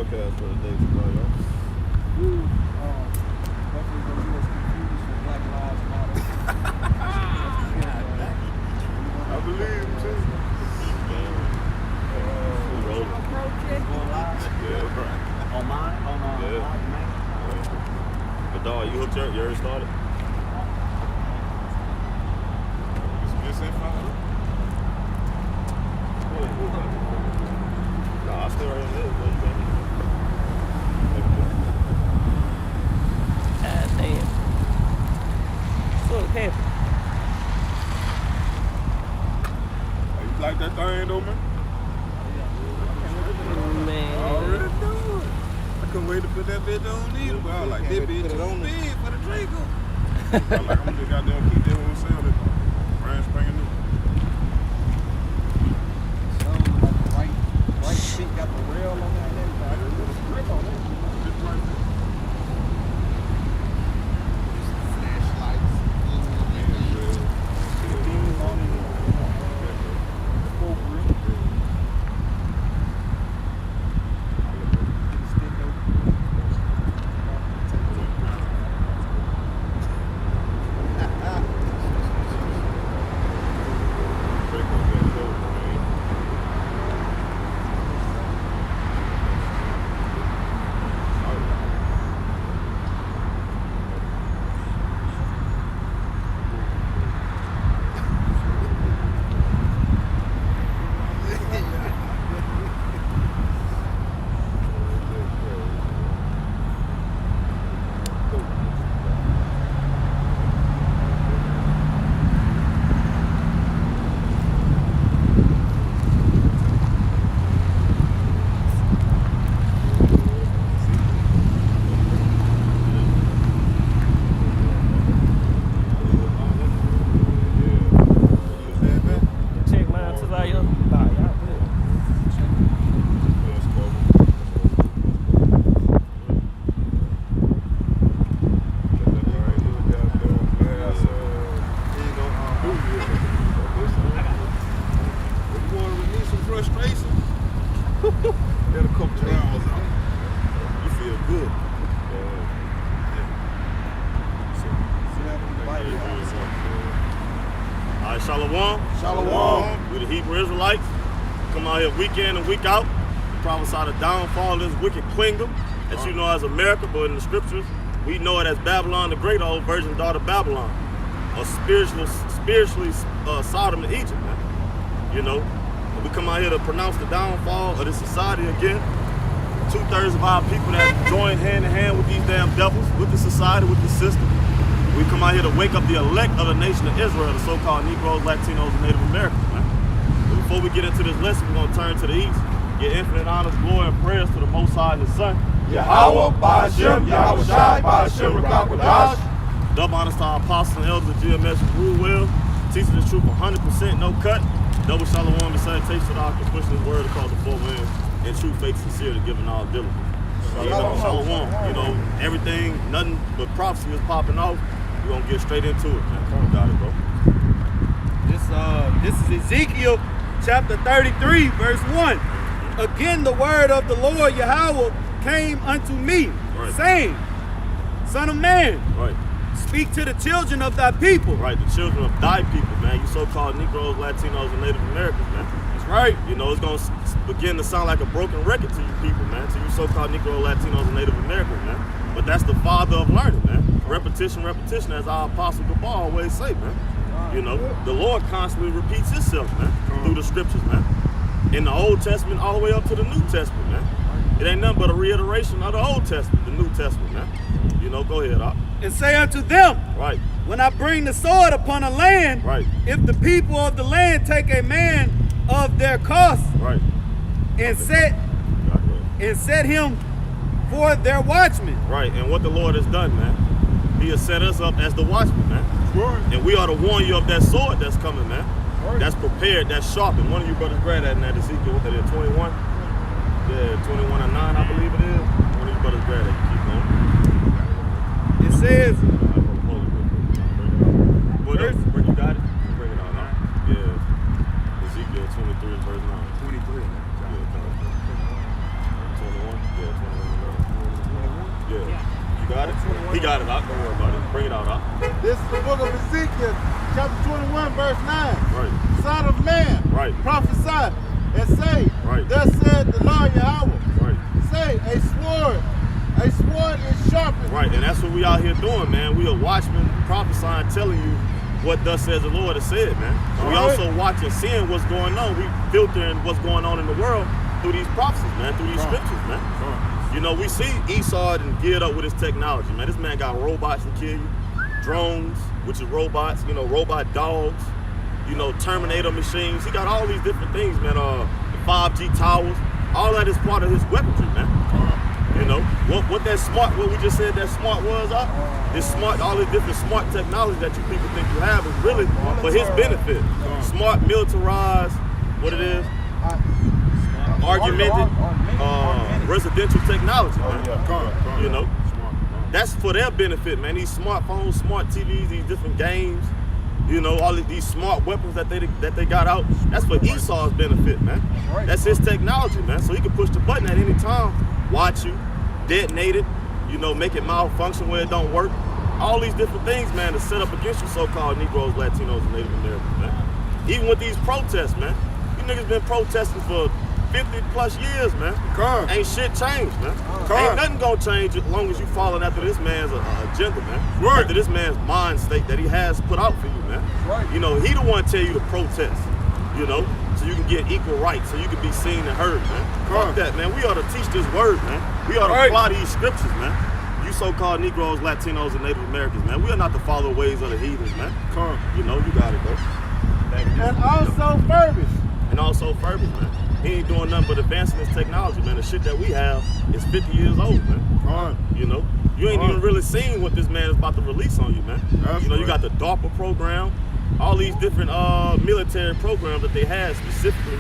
forecast for the day tonight, y'all? Definitely going to be as confused for Black Lives Matter. I believe him too. Yeah, right. On mine? Yeah. But dog, you hooked up? You already started? It's at 5. Nah, I still right in there, bro. God damn. So happy. You like that thing though, man? Man. I already know it. I couldn't wait to put that bitch on either, but I was like, that bitch too big for the Draco. I was like, I'm just goddamn keep that one sounding. Brand spanking new. Sounds like the right seat got the rail on that and everything. I just put a grip on it. Just right there. Flashlights. The beam on it. Full grip. Check mine till I y'all good. Frustration. Get a couple rounds out. You feel good. All right, Shalom. Shalom. We the Hebrew Israelites. Come out here week in and week out. Prophesy the downfall of this wicked kingdom that you know as America, but in the scriptures, we know it as Babylon the Great, old virgin daughter Babylon. Or spiritually Sodom and Egypt, man. You know? We come out here to pronounce the downfall of this society again. 2/3 of our people that join hand in hand with these damn devils, with the society, with the system. We come out here to wake up the elect of the nation of Israel, the so-called Negroes, Latinos, and Native Americans, man. But before we get into this lesson, we're gonna turn to the east, give infinite honors, glory, and prayers to the Most High and His Son. Yahweh, Ba'Shem, Yahweh Shai, Ba'Shem, Rakakwadash. Double honors to our apostles and elders of GMS who rule well, teaching the truth 100%, no cut. Double shalom and salutation to our pushing His word across the four winds, and true faith, sincerely, giving all diligence. Shalom. You know, everything, nothing but prophecy is popping off. We're gonna get straight into it, man. Come on, got it, bro. This is Ezekiel chapter 33, verse 1. Again, the word of the Lord Yahweh came unto me, Right. saying, Son of man, Right, speak to the children of thy people. right. The children of thy people, man. You so-called Negroes, Latinos, and Native Americans, man. That's right. You know, it's gonna begin to sound like a broken record to you people, man. To you so-called Negro, Latinos, and Native Americans, man. But that's the father of learning, man. Repetition, as our apostle Gabar always say, man. You know, the Lord constantly repeats Himself, man, through the scriptures, man. In the Old Testament all the way up to the New Testament, man. It ain't nothing but a reiteration of the Old Testament, the New Testament, man. You know, go ahead, Op. And say unto them, Right, when I bring the sword upon a land, right, if the people of the land take a man of their cost right. and set him for their watchman. Right, and what the Lord has done, man. He has set us up as the watchmen, man. And we ought to warn you of that sword that's coming, man. That's prepared, that's sharpened. One of you brothers grab that in that Ezekiel, what that is, 21? Yeah, 21 and 9, I believe it is. One of you brothers grab that. Keep going. It says, Where you got it? Bring it out, huh? Yeah. Ezekiel 23 verse 9. 23. Yeah, 21. Yeah, got it out. Don't worry about it. Bring it out. This is the book of Ezekiel, chapter 21, verse 9. Right. Son of man, Right. prophesy and say, Right. thus said the Lord Yahweh. Right. Say, a sword is sharpened. Right, and that's what we out here doing, man. We are watchmen prophesying, telling you what thus says the Lord has said, man. We All right. also watching, seeing what's going on. We filtering what's going on in the world through these prophecies, man, through these scriptures, man. You know, we see Esau and geared up with his technology, man. This man got robots to kill you, drones, which is robots, you know, robot dogs, you know, Terminator machines. He got all these different things, man. The 5G towers, all that is part of his weaponry, man. You know, what that smart, what we just said that smart was, this smart, all the different smart technology that you people think you have is really for his benefit. Smart, militarized, what it is, augmented, residential technology, man. You know, that's for their benefit, man. These smartphones, smart TVs, these different games, you know, all of these smart weapons that they got out, that's for Esau's benefit, man. That's his technology, man. So he can push the button at any time, watch you, detonate it, you know, make it malfunction where it don't work. All these different things, man, to set up against you so-called Negroes, Latinos, and Native Americans, man. Even with these protests, man. You niggas been protesting for 50 plus years, man. Ain't shit changed, man. Ain't nothing gonna change as long as you following after this man's agenda, man. After this man's mind state that he has put out for you, man. You know, he the one tell you to protest, you know, so you can get equal rights, so you can be seen and heard, man. Fuck that, man. We ought to teach this word, man. We ought to apply these scriptures, man. You so-called Negroes, Latinos, and Native Americans, man. We are not to follow the ways of the heathens, man. You know, you got it, bro. And also Furbis. And also Furbis, man. He ain't doing nothing but advancing this technology, man. The shit that we have is 50 years old, man. You know, you ain't even really seen what this man is about to release on you, man. You know, you got the DARPA program, all these different military programs that they have specifically,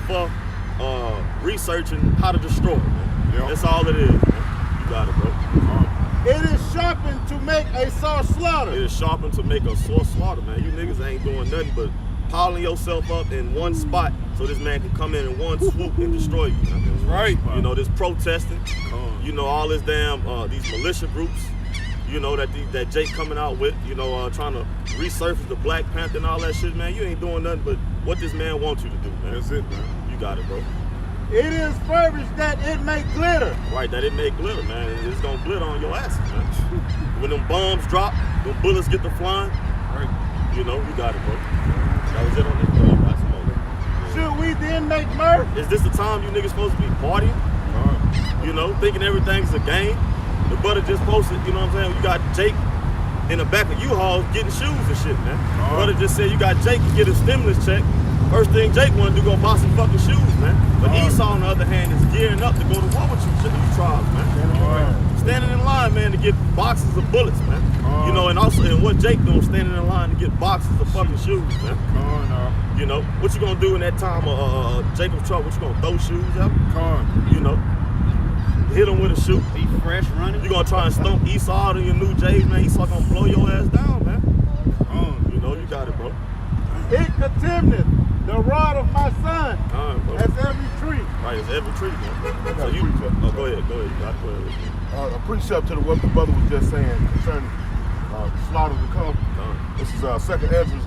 for researching how to destroy it, man. That's all it is, man. You got it, bro. It is sharpened to make a sore slaughter. It is sharpened to make a sore slaughter, man. You niggas ain't doing nothing but piling yourself up in one spot so this man can come in one swoop and destroy you. Man. You know, this protesting, you know, all this damn, these militia groups, you know, that Jake coming out with, you know, trying to resurface the Black Panther and all that shit, man. You ain't doing nothing but what this man wants you to do, man. That's it, man. You got it, bro. It is furbished that it may glitter. Right, that it may glitter, man. It's gonna glitter on your ass, man. When them bombs drop, them bullets get to flying, you know, you got it, bro. That was it on this, bro. Should we then make mirth? Is this the time you niggas supposed to be partying? You know, thinking everything's a game? The brother just posted, you know what I'm saying? You got Jake in the back of U-Haul getting shoes and shit, man. Brother just said you got Jake to get a stimulus check. First thing Jake wanted to do, go buy some fucking shoes, man. But Esau, on the other hand, is gearing up to go to war with you tribes, man. Standing in line, man, to get boxes of bullets, man. You know, and also, and what Jake doing, standing in line to get boxes of fucking shoes, man. You know, what you gonna do in that time of Jacob's truck? What you gonna throw shoes at him? You know, hit him with a shoe. Be fresh running. You gonna try and stomp Esau out in your new J's, man. Esau gonna blow your ass down, man. You know, you got it, bro. It contemneth the rod of my son as every tree. Right, it's every tree, man. So you, go ahead. You got it. Go ahead. A precept to what the brother was just saying concerning slaughter to come. This is 2nd Ezra,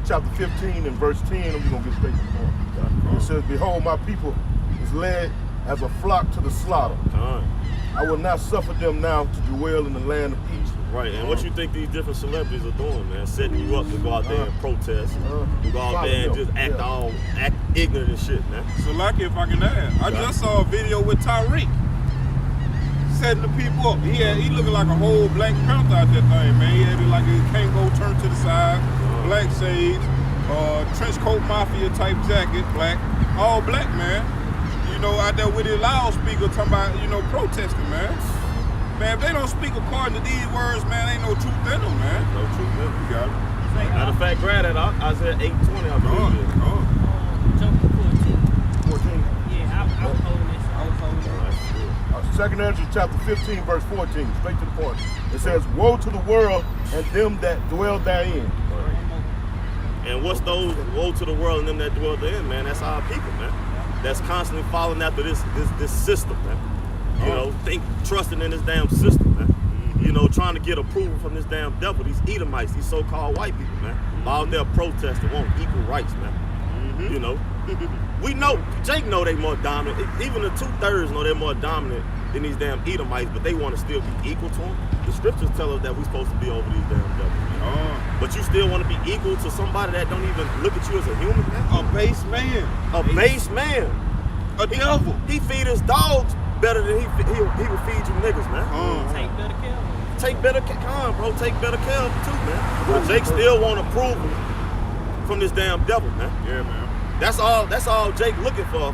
chapter 15 and verse 10. I'm just going to get straight to the point. It says, behold, my people is led as a flock to the slaughter. I will not suffer them now to dwell in the land of peace. Right, and what you think these different celebrities are doing, man? Setting you up to go out there and protest, to go out there and just act ignorant and shit, man. So lucky if I can add. I just saw a video with Tyreek setting the people up. He looking like a whole Black Panther out that thing, man. He had it like a Kango turned to the side, black shades, trench coat mafia type jacket, black, all black, man. You know, out there with his loudspeaker talking about, you know, protesting, man. Man, if they don't speak according to these words, man, ain't no truth in them, man. No truth in them. You got it. Matter of fact, grab that. I said 8:20. I believe it. Jump to 14. 14. Yeah, I was holding this. 2nd Ezra chapter 15 verse 14, straight to the point. It says, woe to the world and them that dwell therein. And what's those woe to the world and them that dwell therein, man? That's our people, man. That's constantly following after this system, man. You know, trusting in this damn system, man. you know, trying to get approval from this damn devil, these Edomites, these so-called white people, man. Out there protesting, want equal rights, man. You know, we know, Jake know they more dominant. Even the 2/3 know they're more dominant than these damn Edomites, but they want to still be equal to them. The scriptures tell us that we're supposed to be over these damn devils, man. But you still want to be equal to somebody that don't even look at you as a human, man? A base man. A base man. A devil. He feed his dogs better than he will feed you niggas, man. Take better care of them. Take better care, bro. Take better care of them too, man. But Jake still want approval from this damn devil, man. Yeah, man. That's all Jake looking for a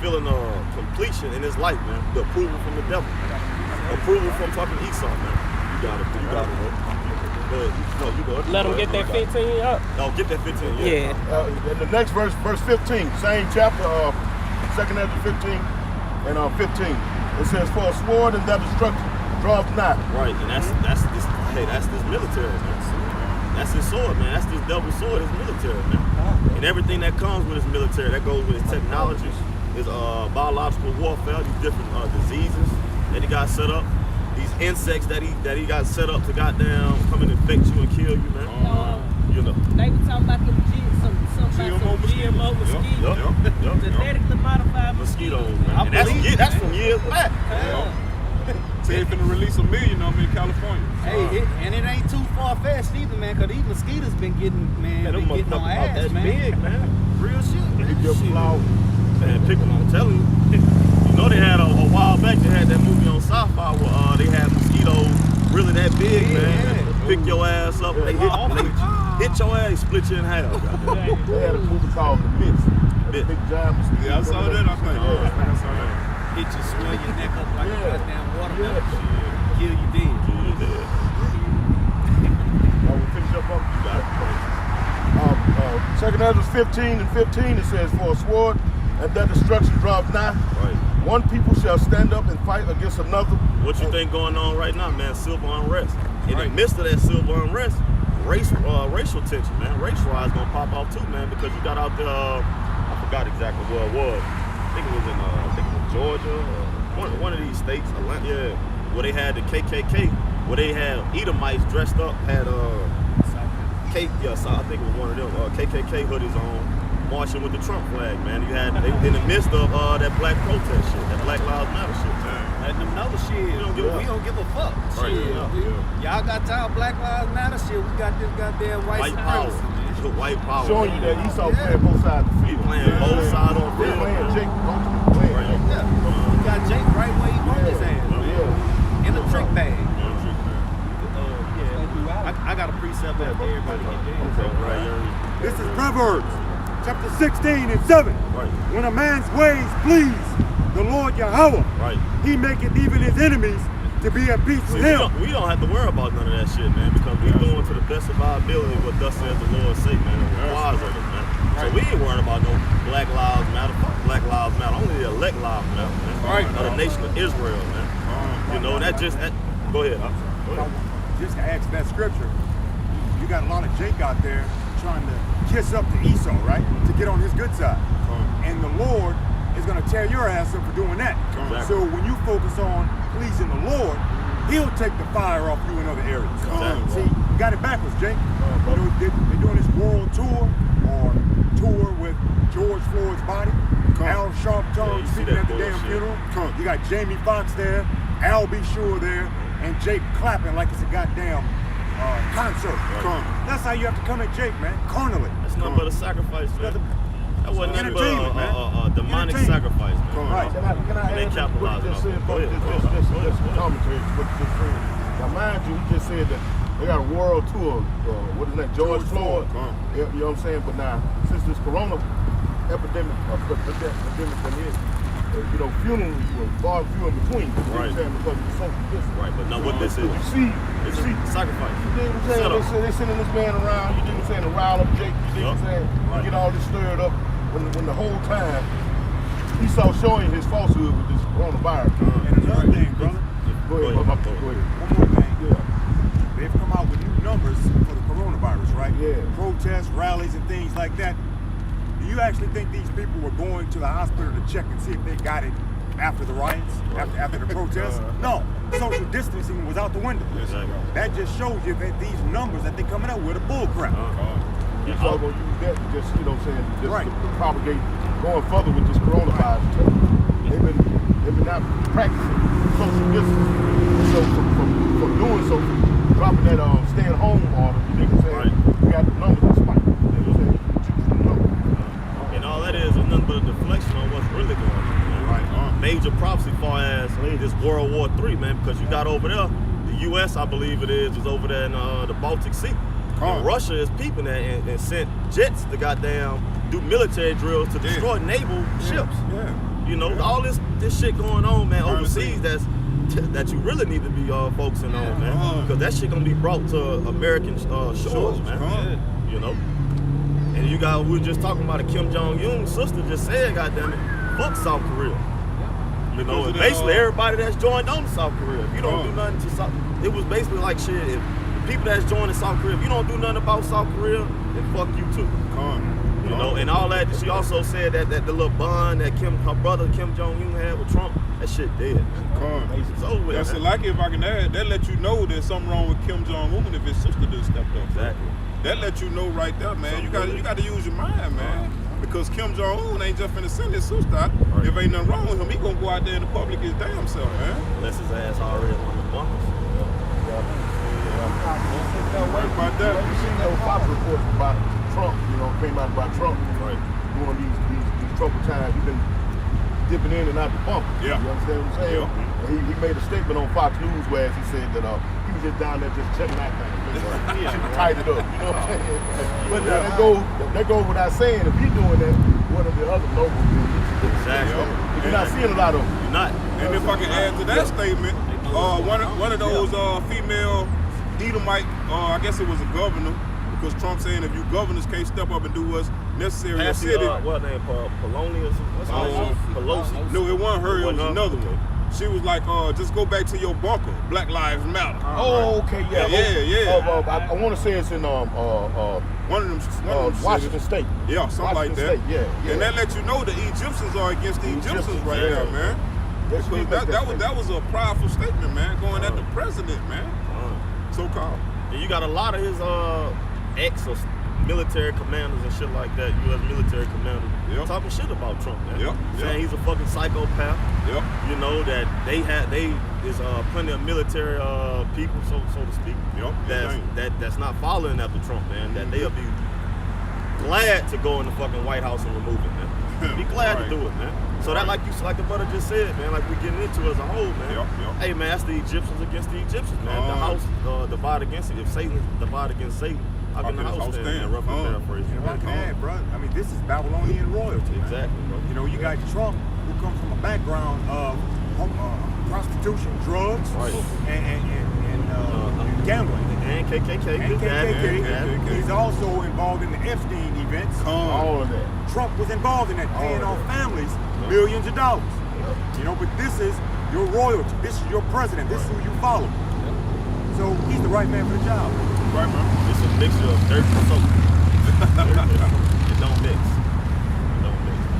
feeling of completion in his life, man. The approval from the devil. Approval from fucking Esau, man. You got it, bro. You go. Let them get that 15 up. No, get that 15, Yeah. And the next verse 15, same chapter, 2nd Ezra 15 and 15. It says, "For a sword and that destruction draweth nigh." Right, and that's this military, man. That's his sword, man. That's this devil's sword, his military, man. And everything that comes with his military, that goes with his technology, his biological warfare, these different diseases that he got set up, these insects that he got set up to goddamn come and infect you and kill you, man. You know. They were talking about them GMO mosquitoes. Genetically modified Mosquitoes, man. And that's from years back. Say they finna release $1 million on me in California. Hey, and it ain't too far-fetched either, man, because these mosquitoes been getting, Man, them on motherfuckers ass, that's man. big, man. Real shit, man. If you're flawed, Man, pick them, I'm telling you. You know they had a while back, they had that movie on Sci-Fi where they had mosquitoes really that big, man. Pick your ass up, they hit your ass, split you in half. goddamn. they had a movie called The Mist. Mist. Big giant mosquito. Yeah, I saw that. I think. I saw that. Hit you, swell your neck up like a goddamn watermelon. Yeah. Kill you dead. We'll finish up on you got it. 2nd Ezra 15 and 15, it says, "For a sword and that destruction draweth nigh, Right. one people shall stand up and fight against another." What you think going on right now, man? Civil unrest. In the midst of that civil unrest, racial tension, man. Race riots gonna pop off too, man, because you got out there. I forgot exactly where it was. I think it was in Georgia, one of these states, Atlanta, where they had the KKK, where they had Edomites dressed up, had so I think it was one of them KKK hoodies on, marching with the Trump flag, man. You had they in the midst of that black protest shit, that Black Lives Matter shit, man. Letting them know shit. We don't give a fuck. Right, Shit. yeah. Y'all got y'all Black Lives Matter shit. We got this goddamn White power, white power. Showing you that Esau playing both sides of the He field. playing both sides on the They field. playing Jake, playing Right. Jake. Yeah. We got Jake right where he wants his ass, man. Yeah. In the trick bag. I got a precept that everybody can do. This is Proverbs chapter 16 and 7. Right. When a man's ways please the Lord Yahweh, Right. he maketh even his enemies to be at peace See, with him. we don't have to worry about none of that shit, man, because we're doing to the best of our ability what thus says the Lord say, man, and requires of us, man. So we ain't worried about no Black Lives Matter. Fuck Black Lives Matter. Only the elect lives matter, man. Right. Of the nation of Israel, man. You know, go ahead. Go ahead. Just to add to that scripture, you got a lot of Jake out there trying to kiss up to Esau, right? To get on his good side. And the Lord is going to tear your ass up for doing that. Exactly. So when you focus on pleasing the Lord, he'll take the fire off you in other areas. Exactly. See, you got it backwards, Jake. You know, they're doing this world tour or tour with George Floyd's body. Al Sharpton you see speaking that at the damn bullshit. funeral. You got Jamie Foxx there, Al B. Sure there, and Jake clapping like it's a goddamn concert. That's how you have to come at Jake, man. Carnally. That's nothing but a sacrifice, man. That wasn't nothing but Entertainment, man. a demonic Entertainment. sacrifice, man. Right. Can I And they add to what capitalized you just on said? it. Go ahead. Just commentary. What you just said. Now, mind you, he just said that they got a world tour. What is that? George Floyd. You know what I'm saying? But now, since this corona epidemic, epidemic that is, you know, funerals were far and few in between. You know what I'm saying? Because it's social distance. Right, but now what this is, You see, sacrifice. you know what I'm saying? They sending this man around, you know what I'm saying, to rile up Jake, you know what I'm saying? Right. Get all this stirred up when the whole time Esau showing his falsehood with this coronavirus. And another thing, brother. Go ahead. One more thing. They've come out with new numbers for the coronavirus, right? Yeah. Protests, rallies, and things like that. Do you actually think these people were going to the hospital to check and see if they got it after the riots, after the protests. No, social distancing was out the window. Exactly. That just shows you that these numbers that they're coming up with are bullcrap. He's all gonna use that to just, you know what I'm saying, just Right. to propagate, going further with this coronavirus. They've been not practicing social distancing. So from doing so, from dropping that staying home order, you niggas saying, Right. we got the numbers to spike. You know what I'm saying? Choose the numbers. And all that is nothing but a deflection on what's really going on, man. Right. Major props as far as this World War III, man, because you got over there, the U.S., I believe it is over there in the Baltic Sea. And Russia is peeping that and sent jets to goddamn do military drills to destroy naval ships. Yeah. You know, all this shit going on, man, overseas that you really need to be focusing on, man. Because that shit gonna be brought to American shores, man. You know? And you got, we were just talking about it, Kim Jong-un's sister just said, goddamn it, fuck South Korea. You know, and basically everybody that's joined on to South Korea. If you don't do nothing to South, it was basically like shit. If the people that's joining South Korea, if you don't do nothing about South Korea, then fuck you too. You know, and all that. She also said that the little bond that her brother Kim Jong-un had with Trump, that shit dead. It's over with. That's like if I can add, that let you know there's something wrong with Kim Jong-un if his sister done stepped up. Exactly. That let you know right there, man. You got to use your mind, man. Because Kim Jong-un ain't just finna send his sister out. Right. If ain't nothing wrong with him, he gonna go out there in the public his damn self, man. Unless his ass already on the bunkers. Right about that. You seen those Fox reports about Trump, you know, came out about Trump. Right. During these troubled times, he's been dipping in and out the bunker. Yeah. You understand what I'm saying? Yeah. And he made a statement on Fox News where he said that he was just down there just checking that thing. Tied it up, you know what I'm saying? But that goes without saying, if he's doing that, what are the other local dudes? Exactly. You're not seeing a lot of them. You're not. And if I can add to that statement, one of those female Edomite, I guess it was a governor, because Trump saying if you governors can't step up and do what's necessary in the city. What name? Poloni or something? Pelosi. No, it wasn't her, it was Wasn't her? another one. She was like, just go back to your bunker. Black Lives Matter. Oh, okay, yeah. Yeah. I want to say it's in One of them Washington cities. State. Yeah, something like that. State, yeah. And that lets you know the Egyptians are against the Egyptians right now, man. Because that was a prideful statement, man, going at the president, man. So-called. And you got a lot of his ex or military commanders and shit like that, U.S. military commanders, talking shit about Trump, man. Saying he's a fucking psychopath. You know, that there's plenty of military people, so to speak, that's not following after Trump, man. That they'll be glad to go in the fucking White House and remove him, man. Be glad to do it, man. So that, like the brother just said, man, like we getting into as a whole, man. Hey, man, that's the Egyptians against the Egyptians, man. The house divided against it. If Satan divided against Satan, how can the house stand? Roughly paraphrasing. Bro. I mean, this is Babylonian royalty. Exactly, bro. You know, you got Trump, who comes from a background of prostitution, drugs, and gambling. And KKK. And KKK. He's also involved in the Epstein events. All of that. Trump was involved in that, paying off families millions of dollars. You know, but this is your royalty. This is your president. This is who you follow. So he's the right man for the job. Right, man. It's a mixture of dirt and soap. It don't mix.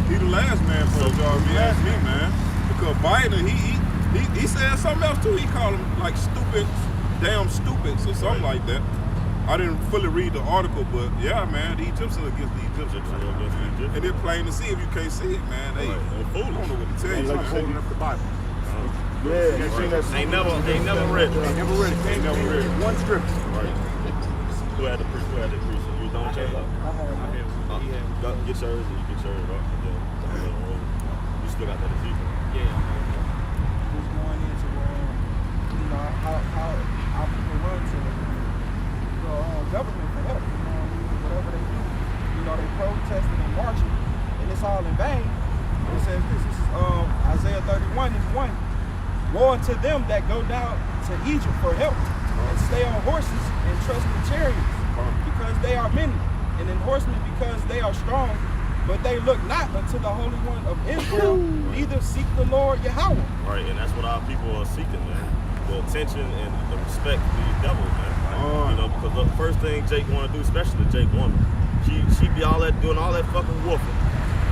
He the last man for the job, if you ask me, man. Because Biden, he said something else too. He called him like stupid, damn stupid, or something like that. I didn't fully read the article, but yeah, man, the Egyptians against the Egyptians. And it's plain to see if you can't see it, man. They don't know what to tell you. He's like holding up the Bible. Yeah, you seen that? They never read it. They never read it. They never read it. One scripture. Right. Who had the preach? You don't check out. Get yours and you get yours up. You still got that Ezekiel. Who's going into you know how people run to government for help. You know, whatever they do. You know, they protesting and marching, and it's all in vain. It says this is Isaiah 31 is 1. Woe to them that go down to Egypt for help and stay on horses and trust in chariots because they are many, and in horsemen because they are strong, but they look not unto the Holy One of Israel, neither seek the Lord Yahweh. Right, and that's what our people are seeking, man. The attention and the respect for these devils, man. You know, because the first thing Jake want to do, especially the Jake woman, she be all that doing all that fucking woofing,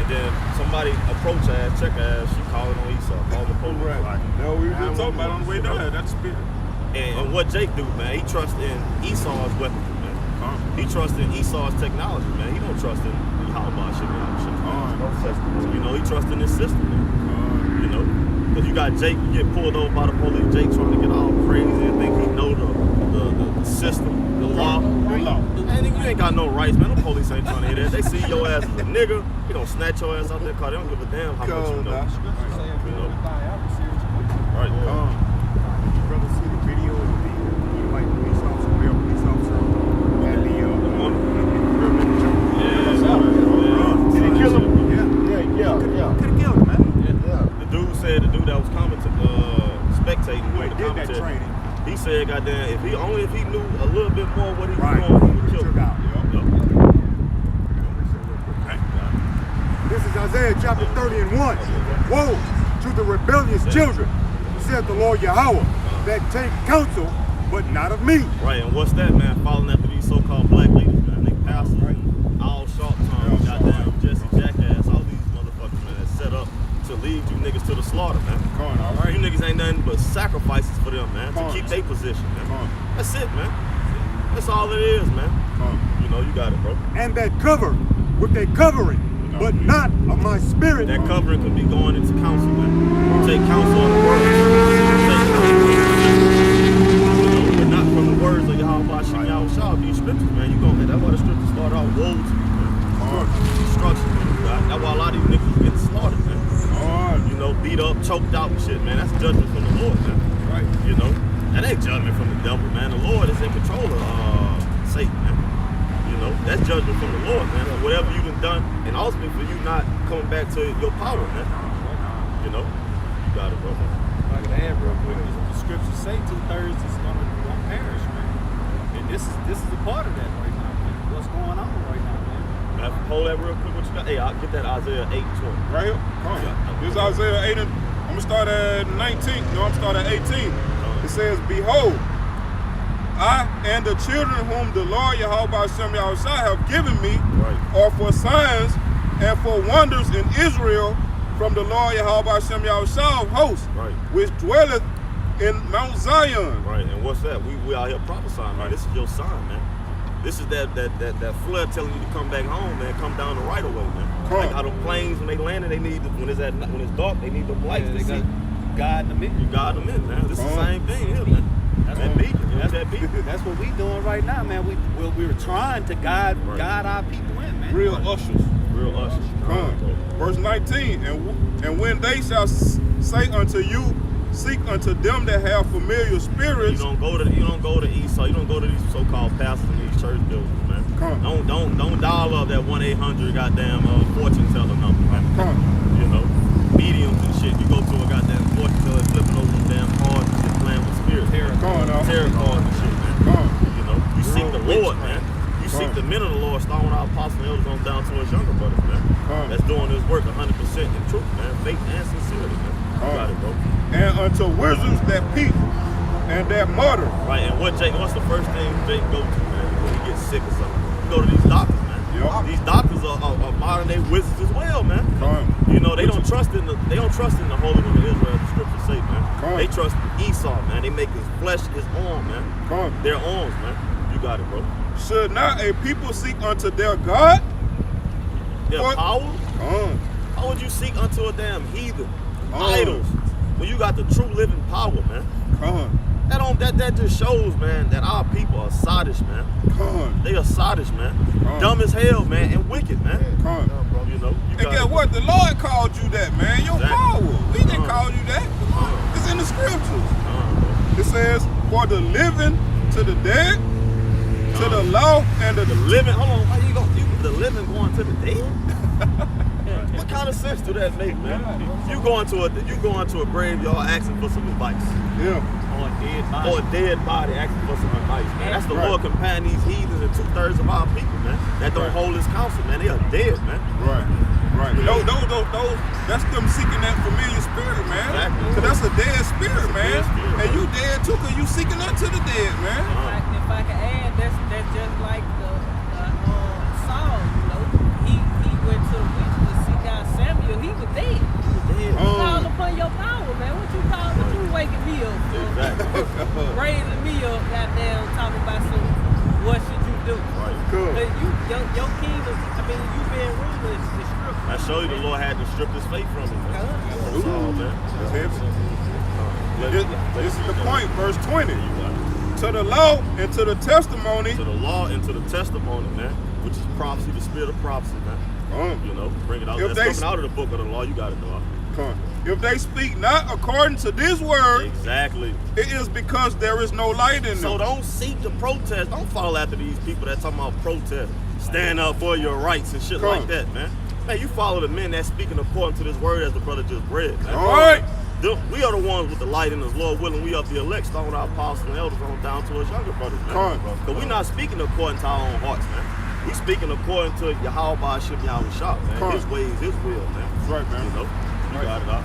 and then somebody approach her ass, check her ass, she calling on Esau, calling the police. Right. No, we were just talking about on the way down there. That's spirit. And what Jake do, man, he trusts in Esau's weaponry, man. He trusts in Esau's technology, man. He don't trust in Yahweh shit. You know, he trusts in his system, man. You know, because you got Jake, you get pulled over by the police, Jake trying to get all crazy and think he know the system, the law. Man, you ain't got no rights, man. The police ain't trying to hear that. They see your ass as a nigga, he don't snatch your ass out that car. They don't give a damn how much you know. You know? Right. Brother, see the video of the white police officer, male police officer, and the one. Did he kill him? Yeah. Could have killed him, man. The dude said, the dude that was spectating, Who did that training? he said, goddamn, if he knew a little bit more what he was Right. doing, he would kill Took him. out. This is Isaiah chapter 30 and 1. Woe to the rebellious children, saith the Lord Yahweh, that take counsel, but not of me. Right, and what's that, man? Following after these so-called black ladies, man. They pastors, right? All sharp tongue, goddamn Jesse Jackass, all these motherfuckers, man, that's set up to lead you niggas to the slaughter, man. All right. You niggas ain't nothing but sacrifices for them, man, to keep their position, man. That's it, man. That's all it is, man. You know, you got it, bro. And that cover with a covering, but not of my spirit. That covering could be going into counsel, man. You take counsel on the word. You know, but not from the words of Yahweh Shem Yahweh. These scriptures, man. You gonna, that's why the scriptures start out woes, man. Destruction, man. That's why a lot of these niggas get slaughtered, man. You know, beat up, choked out and shit, man. That's judgment from the Lord, man. Right. You know, that ain't judgment from the devil, man. The Lord is in control of Satan, man. You know, that's judgment from the Lord, man. For whatever you done, and ultimately for you not coming back to your power, man. You know, you got it, bro. If I could add real quick, the scriptures say 2/3 is gonna perish, man. And this is a part of that right now, man. What's going on right now, man? Hold that real quick. What you got? Hey, I'll get that Isaiah 8:20. Right here. This is Isaiah 8. I'm gonna start at 19. No, I'm starting at 18. It says, "Behold, I and the children whom the Lord Yahweh Shem Yahweh have given me are for signs and for wonders in Israel from the Lord Yahweh Shem Yahweh host, which dwelleth in Mount Zion." Right, and what's that? We out here prophesying, man. This is your sign, man. This is that flood telling you to come back home, man. Come down the right of way, man. Like how the planes, when they landed, they need when it's dark, they need the lights to see. Guide them in. You guide them in, man. This is the same thing here, man. That beacon. That's what we doing right now, man. We're trying to guide our people in, man. Real ushers. Real ushers. Verse 19, and when they shall say unto you, seek unto them that have familiar spirits. You don't go to Esau. You don't go to these so-called pastors in these church buildings, man. Don't dial up that 1-800 goddamn fortune teller number, man. You know, mediums and shit. You go to a goddamn fortune teller flipping over them damn cards and shit, playing with spirits. Tarot cards and shit, man. You know, you seek the Lord, man. You seek the men of the Lord, starting with our apostles and elders on down to his younger brothers, man. That's doing this work 100% in truth, man. Faith and sincerity, man. You got it, bro. And unto wizards that peep and that mutter. Right, and what's the first thing Jake go to, man, when he gets sick or something? You go to these doctors, man. These doctors are modern day wizards as well, man. You know, they don't trust in the Holy One of Israel, the scriptures say, man. They trust Esau, man. They make his flesh his arm, man. Their arms, man. You got it, bro. Should not a people seek unto their God? Their power? How would you seek unto a damn heathen? Idols. When you got the true living power, man. That just shows, man, that our people are sottish, man. They are sottish, man. Dumb as hell, man, and wicked, man. You know. And guess what? The Lord called you that, man. Your power. We didn't call you that. It's in the scriptures. It says, for the living to the dead, to the law and the living. Hold on, why you the living going to the dead? What kind of sense do that make, man? You going to a graveyard asking for some advice. Or a dead body asking for some advice, man. That's the Lord comparing these heathens and 2/3 of our people, man. That don't hold his counsel, man. They are dead, man. Right. Those, that's them seeking that familiar spirit, man. Exactly. Cause that's a dead spirit, man. And you dead too, cause you seeking unto the dead, man. If I can add, that's just like the Saul, you know. He went to the witch to seek out waking me up, so Exactly. raising me up, goddamn, talking about some, what should you do? Right. Cool. But your kingdom, I mean, you being ruled is stripped. I show you the Lord had to strip his faith from him. Man. That's all, man. That's heavy. Let- This is the point, verse 20. You got it. To the law and to the testimony. To the law and to the testimony, man, which is prophecy, the spirit of prophecy, man. You know, bring it out. If That's they- coming out of the book of the law. You got it, dog. If they speak not according to this word, Exactly. it is because there is no light in So them. don't seek to protest. Don't follow after these people that talking about protest, stand up for your rights and shit like that, man. Man, you follow the men that's speaking according to this word as the brother just read, man. All right. We are the ones with the light in us, Lord willing. We are the elect, starting our apostles and elders on down to us younger brothers, man. Because we're not speaking according to our own hearts, man. We speaking according to Yahweh Ba'ashim Yahweh Shah, man. His ways, his will, man. That's right, man. You know, you got it out.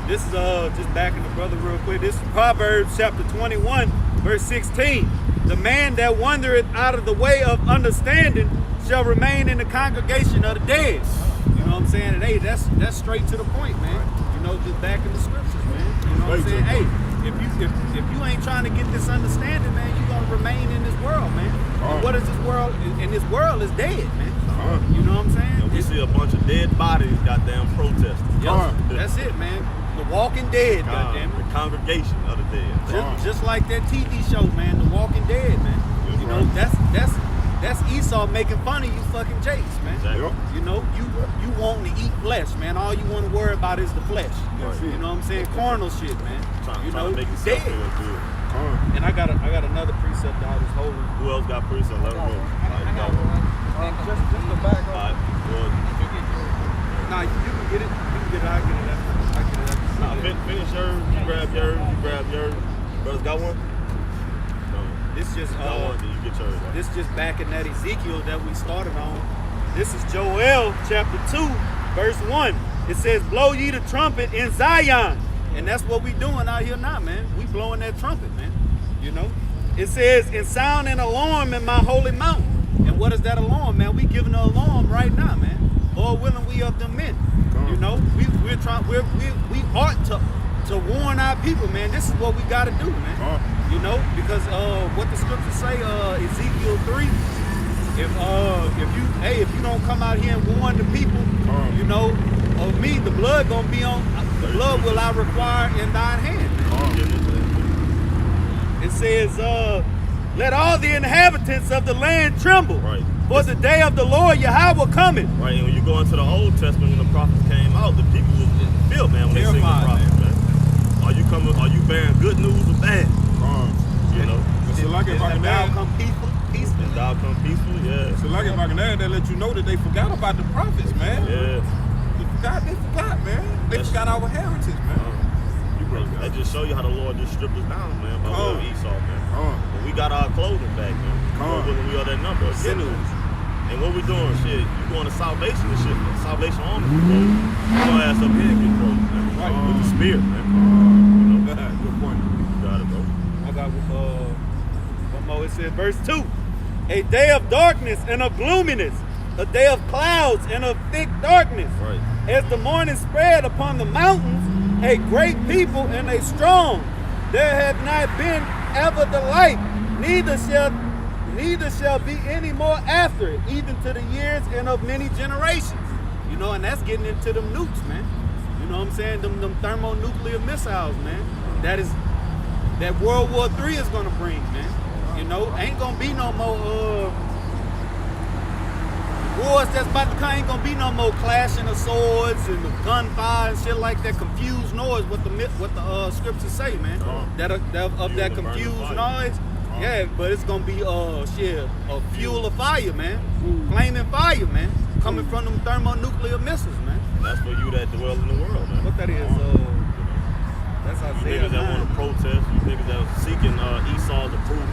This is just backing the brother real quick. This is Proverbs chapter 21, verse 16. The man that wandereth out of the way of understanding shall remain in the congregation of the dead. You know what I'm saying? And hey, that's straight to the point, man. You know, just backing the scriptures, man. You know what I'm saying? Hey, if you ain't trying to get this understanding, man, you gonna remain in this world, man. And what is this world? And this world is dead, man. You know what I'm saying? And we see a bunch of dead bodies, goddamn protesting. That's it, man. The Walking Dead, goddamn it. The congregation of the dead. Just like that TV show, man, The Walking Dead, man. You know, that's Esau making fun of you fucking Jakes, man. Exactly. You know, you wanting to eat flesh, man. All you want to worry about is the flesh. You know what I'm saying? Carnal shit, man. Trying to make yourself feel good. And I got another precept that I was holding. Who else got precept? Let them know. I got one. Just the back All up. right. Well, Nah, you can get it. You can get it. I get it. I get it. nah, finish yours. You grab yours. You grab yours. Brothers got one? No. This just Got one, then you get yours. Right? This just back in that Ezekiel that we started on. This is Joel chapter 2, verse 1. It says, blow ye the trumpet in Zion. And that's what we doing out here now, man. We blowing that trumpet, man. You know? It says, and sound an alarm in my holy mountain. And what is that alarm, man? We giving an alarm right now, man. Lord willing, we of them men. You know, we ought to warn our people, man. This is what we gotta do, man. You know, because what the scriptures say, Ezekiel 3, if you don't come out here and warn the people, you know, of me, the blood will I require in thine hand. It says, let all the inhabitants of the land tremble. Right. For the day of the Lord Yahweh coming. Right, and when you go into the Old Testament, when the prophets came out, the people was filled, man, when they sing the prophets, man. Are you bearing good news or bad? You know? So like if I can Thou add, come peaceful. And thou come peacefully, yeah. so like if I can add, that let you know that they forgot about the prophets, man. Yeah. They forgot, man. They forgot our heritage, man. That just show you how the Lord just stripped us down, man, by way of Esau, man. But we got our clothing back, man. We are that number, sinews. And what we doing, shit, you going to salvation and shit, man. Salvation on us, bro. You gonna ass up here and get broke, man. Right. With the spirit, man. You know? Good point. You got it, bro. I got one more. It says, verse 2. A day of darkness and of gloominess, a day of clouds and of thick darkness. Right. As the morning spread upon the mountains, a great people and a strong. There hath not been ever the like, neither shall be any more after it, even to the years and of many generations. You know, and that's getting into them nukes, man. You know what I'm saying? Them thermonuclear missiles, man. That World War III is gonna bring, man. You know, ain't gonna be no more wars that's about to come. Ain't gonna be no more clashing of swords and the gunfire and shit like that. Confused noise. What the scriptures say, man. That confused noise. Yeah, but it's gonna be a fuel of fire, man. Flaming fire, man. Coming from them thermonuclear missiles, man. That's for you that dwell in the world, man. What that is? That's You Isaiah niggas that 9. want to protest, you niggas that are seeking Esau's approval.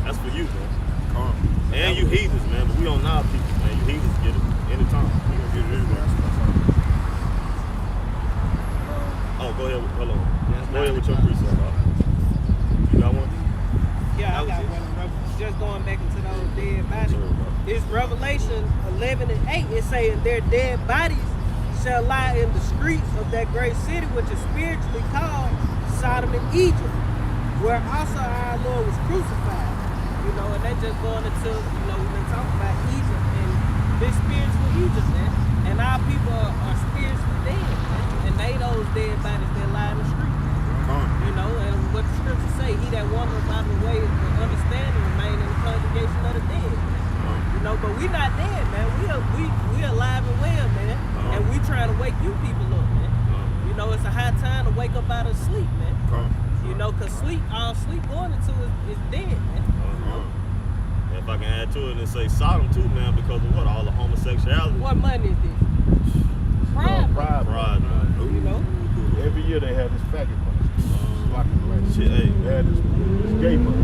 That's for you, man. And you heathens, man, but we on our people, man. You heathens get it anytime. We gonna get it anywhere. Oh, go ahead. Hold on. Go ahead with your precept. You got one? Yeah, I got one. Just going back into those dead bodies. It's Revelation 11 and 8. It's saying their dead bodies shall lie in the streets of that great city, which is spiritually called Sodom and Egypt, where also our Lord was crucified. You know, and they just going into, you know, we've been talking about Egypt and this spiritual Egypt, man. And our people are spiritually dead, man. And they those dead bodies that lie in the street. You know, and what the scriptures say, he that wandereth by the way of understanding remain in the congregation of the dead. You know, but we not dead, man. We alive and well, man. And we trying to wake you people up, man. You know, it's a high time to wake up out of sleep, man. You know, cause all sleep going into is dead, man. If I can add to it and say Sodom too, man, because of what? All the homosexuality. What money is this? Pride. Pride, man. You know? Every year they have this faggot money. Shit, hey. They had this gay money.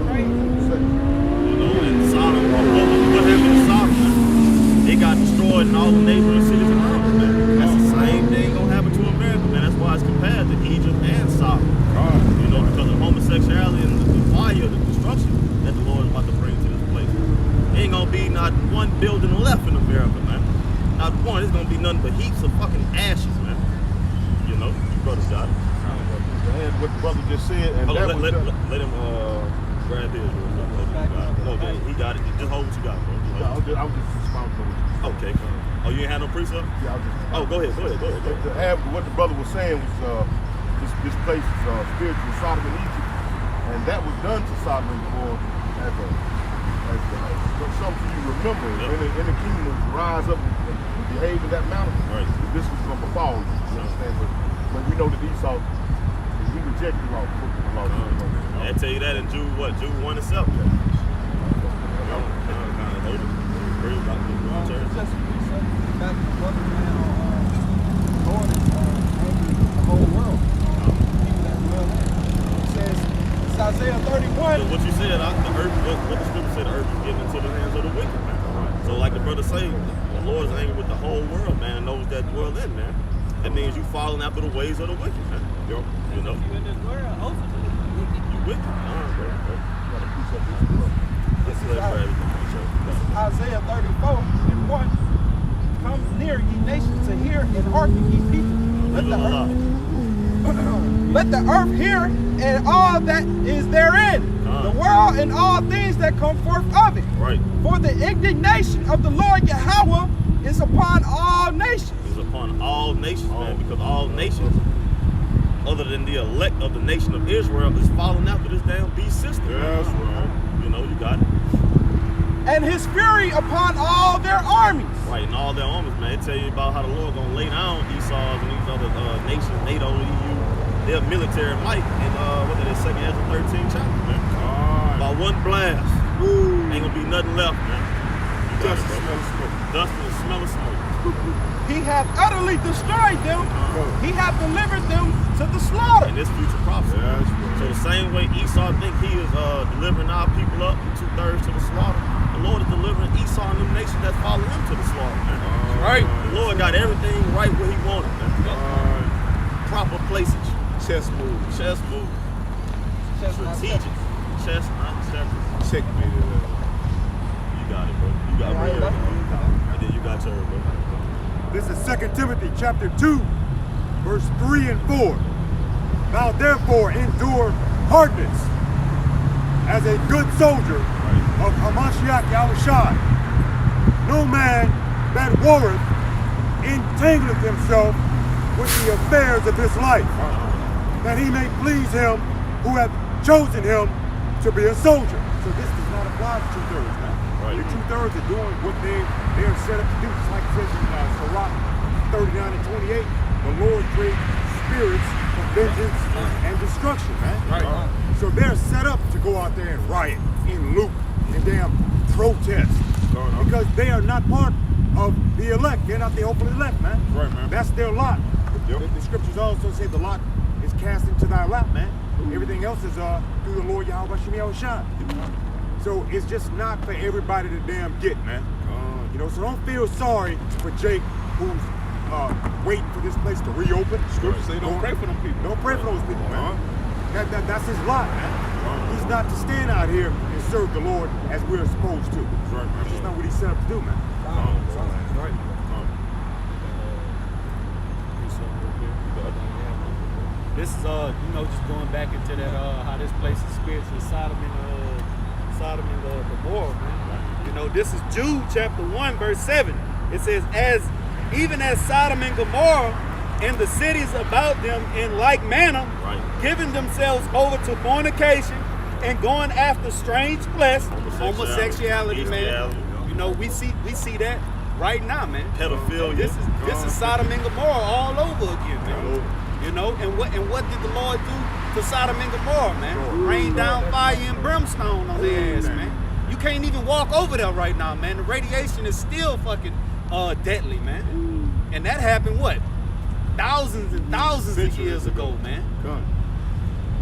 Crazy. You know, and Sodom, what happened to Sodom, man? It got destroyed in all the neighboring cities around it, man. That's the same thing gonna happen to America, man. That's why it's compared to Egypt and Sodom. You know, because of homosexuality and the fire, the destruction that the Lord is about to bring to this place. Ain't gonna be not one building left in America, man. Not one. It's gonna be nothing but heaps of fucking ashes, man. You know, you brothers got it. And what the brother just said, and Hold that on, was let him grab his. No, he got it. Just hold what you got, bro. I was just responding to what Okay. Oh, you ain't had no precept? Yeah, I was just. Oh, go ahead. To add what the brother was saying was this place is spiritual Sodom and Egypt, and that was done to Sodom and Gomorrah as something you remember. In the kingdom to rise up and behave in that manner. Right. This was going to befall you. You understand? But we know that Esau, he rejected the law. I tell you that in Jude 1 and 7. Just back to brother man on Lord is angry with the whole world. People that dwell in it. It says it's Isaiah 31. So what you said, the earth, what the scripture said, the earth is given into the hands of the wicked, man. So like the brother say, the Lord is angry with the whole world, man, and those that dwell in, man. That means you following after the ways of the wicked, man. You know? You in this world, ultimately wicked. You wicked. This is Isaiah 34 and 1. Come near, ye nations, to hear, and hearken, ye people. Let the earth hear, and all that is therein, the world and all things that come forth of it. Right. For the indignation of the Lord Yahweh is upon all nations. It's upon all nations, man, because all nations, other than the elect of the nation of Israel, is following after this damn beast system. Yes, right. You know, you got it. And his fury upon all their armies. Right, and all their armies, man. They tell you about how the Lord gonna lay down Esau's and these other nations, NATO, EU, their military might in what is it, 2nd Ezra 13 chapter, man. By one blast, ain't gonna be nothing left, man. Dust and smell of smoke. Dust and the smell of smoke. He hath utterly destroyed them. He hath delivered them to the slaughter. And this future prophecy. So the same way Esau think he is delivering our people up 2/3 to the slaughter, the Lord is delivering Esau and them nations that follow him to the slaughter, man. Right. The Lord got everything right where he wanted, man. Proper placage. Chess move. Chess move. Strategic. Chess, not chess. Checkmate. You got it, bro. You got it, bro. And then you got yours, bro. This is 2 Timothy chapter 2, verse 3 and 4. Thou therefore endure hardness as a good soldier of Hamashiach Yahushua. No man that warreth entangleth himself with the affairs of this life, that he may please him who hath chosen him to be a soldier. So this does not apply to 2/3, man. The 2/3 are doing what they're set up to do. Just like it says in Sirach 39 and 28, the Lord creates spirits of vengeance and destruction, man. Right. So they're set up to go out there and riot, and loot, and damn protest. Because they are not part of the elect. They're not the hopefully elect, man. Right, man. That's their lot. The scriptures also say the lot is cast into thy lap, man. Everything else is through the Lord Yahweh Shem Yahushua. So it's just not for everybody to damn get, man. You know, so don't feel sorry for Jake, who's waiting for this place to reopen. Scripture say don't pray for them people. Don't pray for those people, man. That's his lot, man. He's not to stand out here and serve the Lord as we're supposed to. That's just not what he's set up to do, man. This this is just going back into that how this place is spiritually Sodom and Gomorrah, man. You know, this is Jude chapter 1 verse 7. It says, even as Sodom and Gomorrah and the cities about them in like manner, giving themselves over to fornication and going after strange flesh, homosexuality, man. You know, we see that right now, man. Pedophilia. This is Sodom and Gomorrah all over again, man. You know, and what did the Lord do to Sodom and Gomorrah, man? Rain down fire and brimstone on their ass, man. You can't even walk over there right now, man. The radiation is still fucking deadly, man. And that happened what? Thousands and thousands of years ago, man.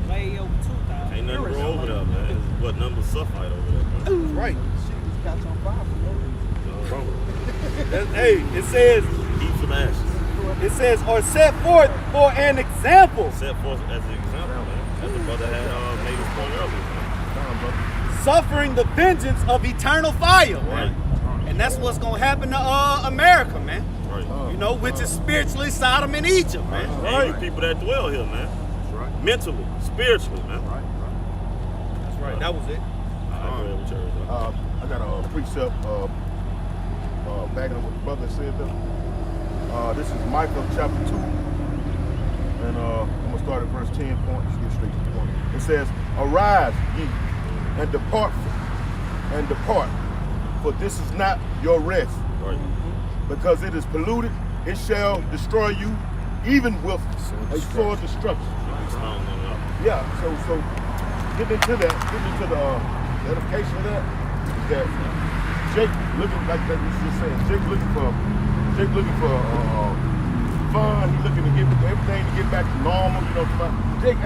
Way over 2,000. Ain't nothing wrong over there, man. What number sulfite over there, man? That's right. Shit was catch on fire for no reason. Hey, it says, Heaps of ashes. it says, or set forth for an example, Set forth as an example, man. As the brother had made his point earlier, man. Come on, brother. suffering the vengeance of eternal fire. Right. And that's what's gonna happen to America, man. Right. You know, which is spiritually Sodom and Egypt, man. And you people that dwell here, man. Mentally, spiritually, man. That's right. That was it. I got a precept backing up what the brother said there. This is Micah chapter 2. And I'm going to start at verse 10 points. Get straight to the point. It says, arise ye and depart, for this is not your rest. Right. Because it is polluted, it shall destroy you, even with a sore destruction. Yeah, so getting into the edification of that, is that Jake looking like that we just saying, Jake looking for fun, he's looking to get everything to get back to normal, you know. Jake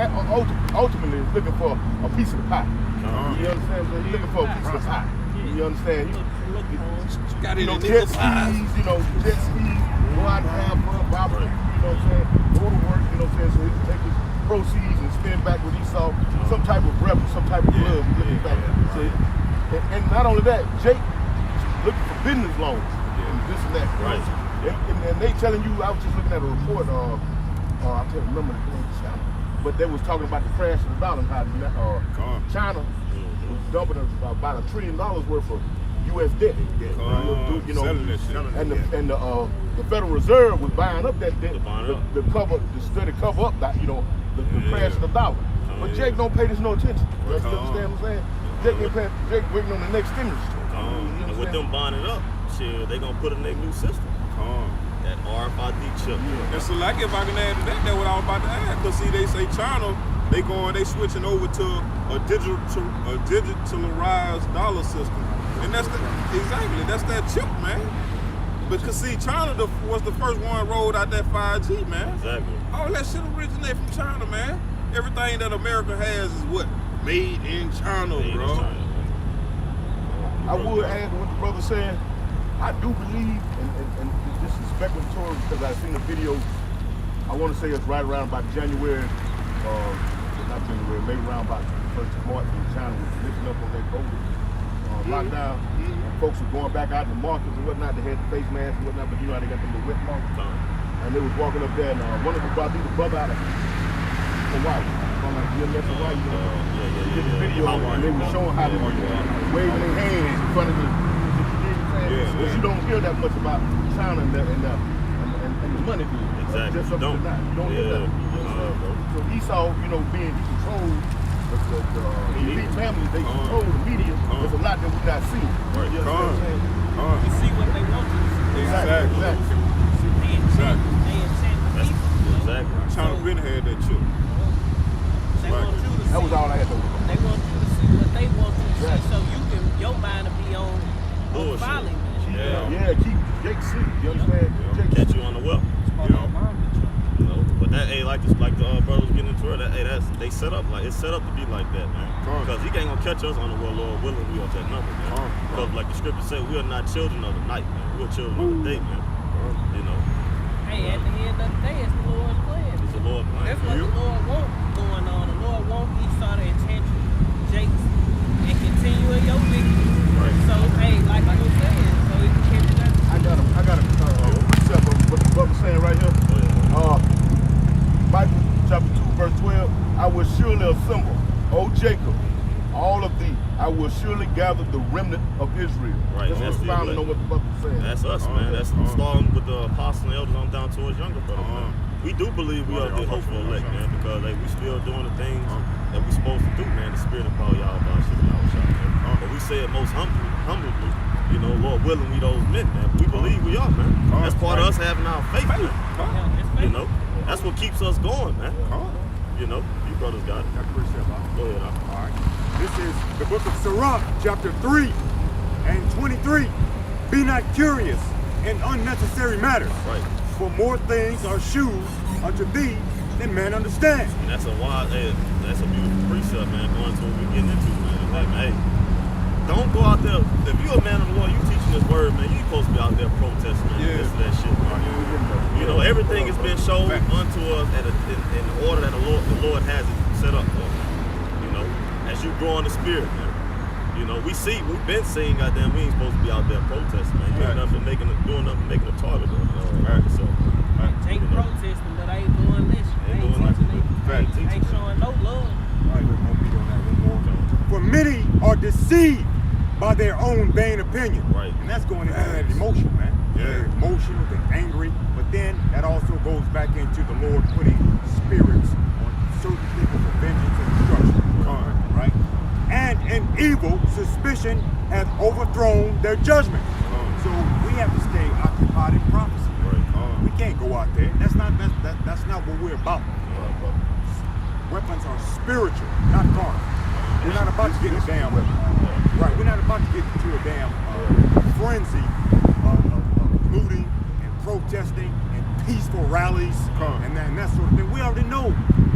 ultimately is looking for a piece of the pie. You understand? So he's looking for a piece of the pie. You understand? You know, jet skis, you know, go out and have fun, property, you know what I'm saying? Go to work, you know what I'm saying? So he can take his proceeds and spend back what he saw, some type of revenue, some type of love, looking back. See? And not only that, Jake looking for business loans and this and that. Right. And they telling you, I was just looking at a report, I can't remember the name of China, but they was talking about the crash of the dollar and how China was dumping about $1 trillion worth of U.S. debt. You know, and the Federal Reserve was buying up that debt to study cover up that, you know, the crash of the dollar. But Jake don't pay this no attention. You understand what I'm saying? Jake waiting on the next stimulus. And with them bonding up, shit, they gonna put in their new system. That RFID chip. And so, like, if I can add to that, that's what I was about to add. Because see, they say China, they switching over to a digitalized dollar system, and that's that chip, man. Because see, China was the first one rolled out that 5G, man. Exactly. All that shit originated from China, man. Everything that America has is what? Made in China, bro. I would add to what the brother said. I do believe, and this is speculatory because I've seen the video, I want to say it's right around about January, not January, maybe around about 1st of March when China was lifting up on their COVID lockdown. And folks were going back out in the markets and whatnot. They had the face masks and whatnot, but you know how they got them little wet markets. And they was walking up there, and one of the brother out of Hawaii, from like GMS Hawaii, you know, he did a video and they were showing how they were waving their hands in front of the but you don't hear that much about China and the money deal. Exactly. Just up to that. You don't hear that. So Esau, you know, he controlled the elite families, they control the media. There's a lot that we're not seeing. Right. You know what I'm saying? We see what they want to see. Exactly. They intend people. Exactly. China been had that chip. They want you to see. That was all I had to do. They want you to see what they want you to see, so your mind will be on filing. Yeah, keep Jake sleep. You understand? Catch you on the well. You know, but that, hey, like the brother was getting into it, they set up it's set up to be like that, man. Because he ain't gonna catch us on the well, Lord willing, we on that number, man. Because like the scripture said, we are not children of the night, man. We're children of the day, man. You know. Hey, at the end of the day, it's the Lord's plan. It's the Lord's plan. That's what the Lord wants going on. The Lord wants Esau to attention, Jake's, and continue in your victory. Right. So, hey, like I was saying, so he can catch that. I got a precept of what the brother's saying right here. Micah chapter 2, verse of Jacob, all of thee, I will surely gather the remnant of Israel. Right, That's that's what's it, founded right. on what the Bible is saying. That's us, man. That's starting with the apostles and elders on down towards younger brothers, man. We do believe we are the hopeful elect, man, because we still doing the things that we supposed to do, man. The spirit of power, y'all, about shit in our shop, man. But we say it most humbly, you know, Lord willing, we those men, man. We believe we are, man. That's part of us having our faith, man. You know, that's what keeps us going, man. You know, you brothers got it. Go ahead, All right. This is the book of Sirach, chapter 3 and 23. Be not curious in unnecessary matters. Right. For more things are shews unto thee than man understands. And that's a wise, that's a beautiful precept, man, going to what we're getting into, man. It's like, hey, don't go out there. If you're a man of the Lord, you teaching this word, man, you ain't supposed to be out there protesting and this and that shit, man. You know, everything has been shown unto us in the order that the Lord has it set up for us. You know, as you grow in the spirit, man. You know, we've been seeing, goddamn, we ain't supposed to be out there protesting, man. You ain't doing nothing making a target of it. So, Take protesting, but I ain't doing this. Ain't showing no love. For many are deceived by their own vain opinion. Right. And that's going into that emotion, man. They're emotional, they're angry, but then that also goes back into the Lord putting spirits on certain people for vengeance and destruction. Right? And an evil suspicion hath overthrown their judgment. So we have to stay occupied in prophecy. We can't go out there. That's not what we're about. Weapons are spiritual, not carnal. We're not about to get a damn weapon. Right, we're not about to get into a damn frenzy of looting and protesting and peaceful rallies and that sort of thing. We already know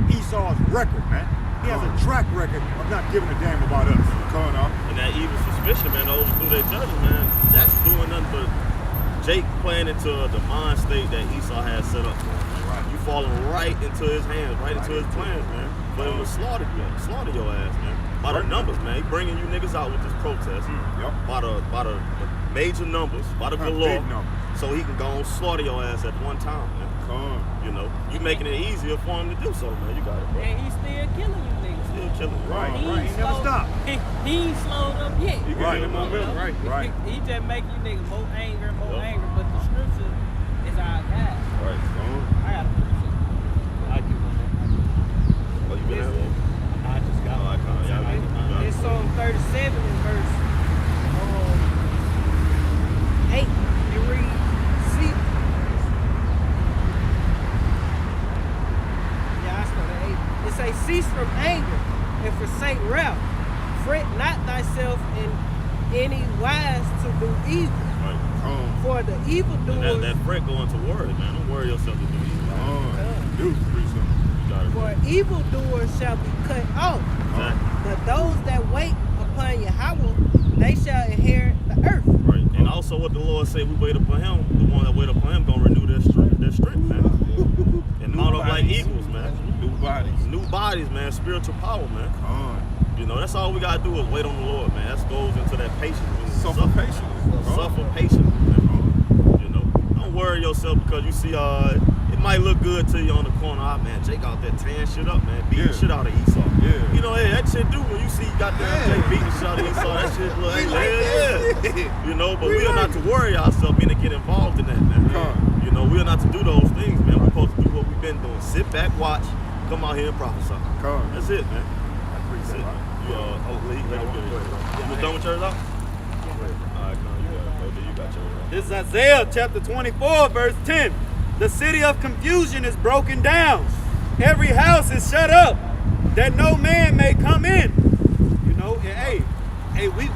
Esau's record, man. He has a track record of not giving a damn about us. And that evil suspicion, man, overthrew their judgment, man. That's doing nothing but Jake playing into the mind state that Esau has set up for him. Right. You falling right into his hands, right into his plans, man. But it will slaughter your ass, man. By the numbers, man. He bringing you niggas out with this protest. By the major numbers, by the galore. So he can go and slaughter your ass at one time, man. You know, you making it easier for him to do so, man. You got it, bro. And he's still killing you niggas. Still killing you. Right. He never stopped. He ain't slowed up yet. You got him on them, right. He just make you niggas more angry, but the scripture is our guide. Right. I got a precept. I give one that. Oh, you been at one? I just got one. It's Psalm 37 in verse 8. It reads, see. Yeah, I started at 8. It says, cease from anger and forsake wrath. Fret not thyself in any wise to do evil. Right. For the evildoers. That fret going to worry, man. Don't worry yourself to do evil. For evildoers shall be cut off. But those that wait upon Yahweh, they shall inherit the earth. Right. And also what the Lord said, we wait upon him, the one that wait upon him gonna renew their strength, man. And mount up like eagles, man. New bodies, man. Spiritual power, man. You know, that's all we gotta do is wait on the Lord, man. That goes into that patience. Suffer patience. Suffer patience, man. You know, don't worry yourself because you see, it might look good to you on the corner. Man, Jake out there tearing shit up, man. Beating shit out of Esau. You know, hey, that shit do when you see goddamn Jake beating shit out of Esau. That shit look, hey, You know, but we are not to worry ourselves, meaning to get involved in that, man. You know, we are not to do those things, man. We're supposed to do what we've been doing. Sit back, watch, come out here and prophesy. That's it, man. That's it. You done with yours out? Alright, you got yours. This is Isaiah chapter 24, verse 10. The city of confusion is broken down. Every house is shut up, that no man may come in. You know, and hey, we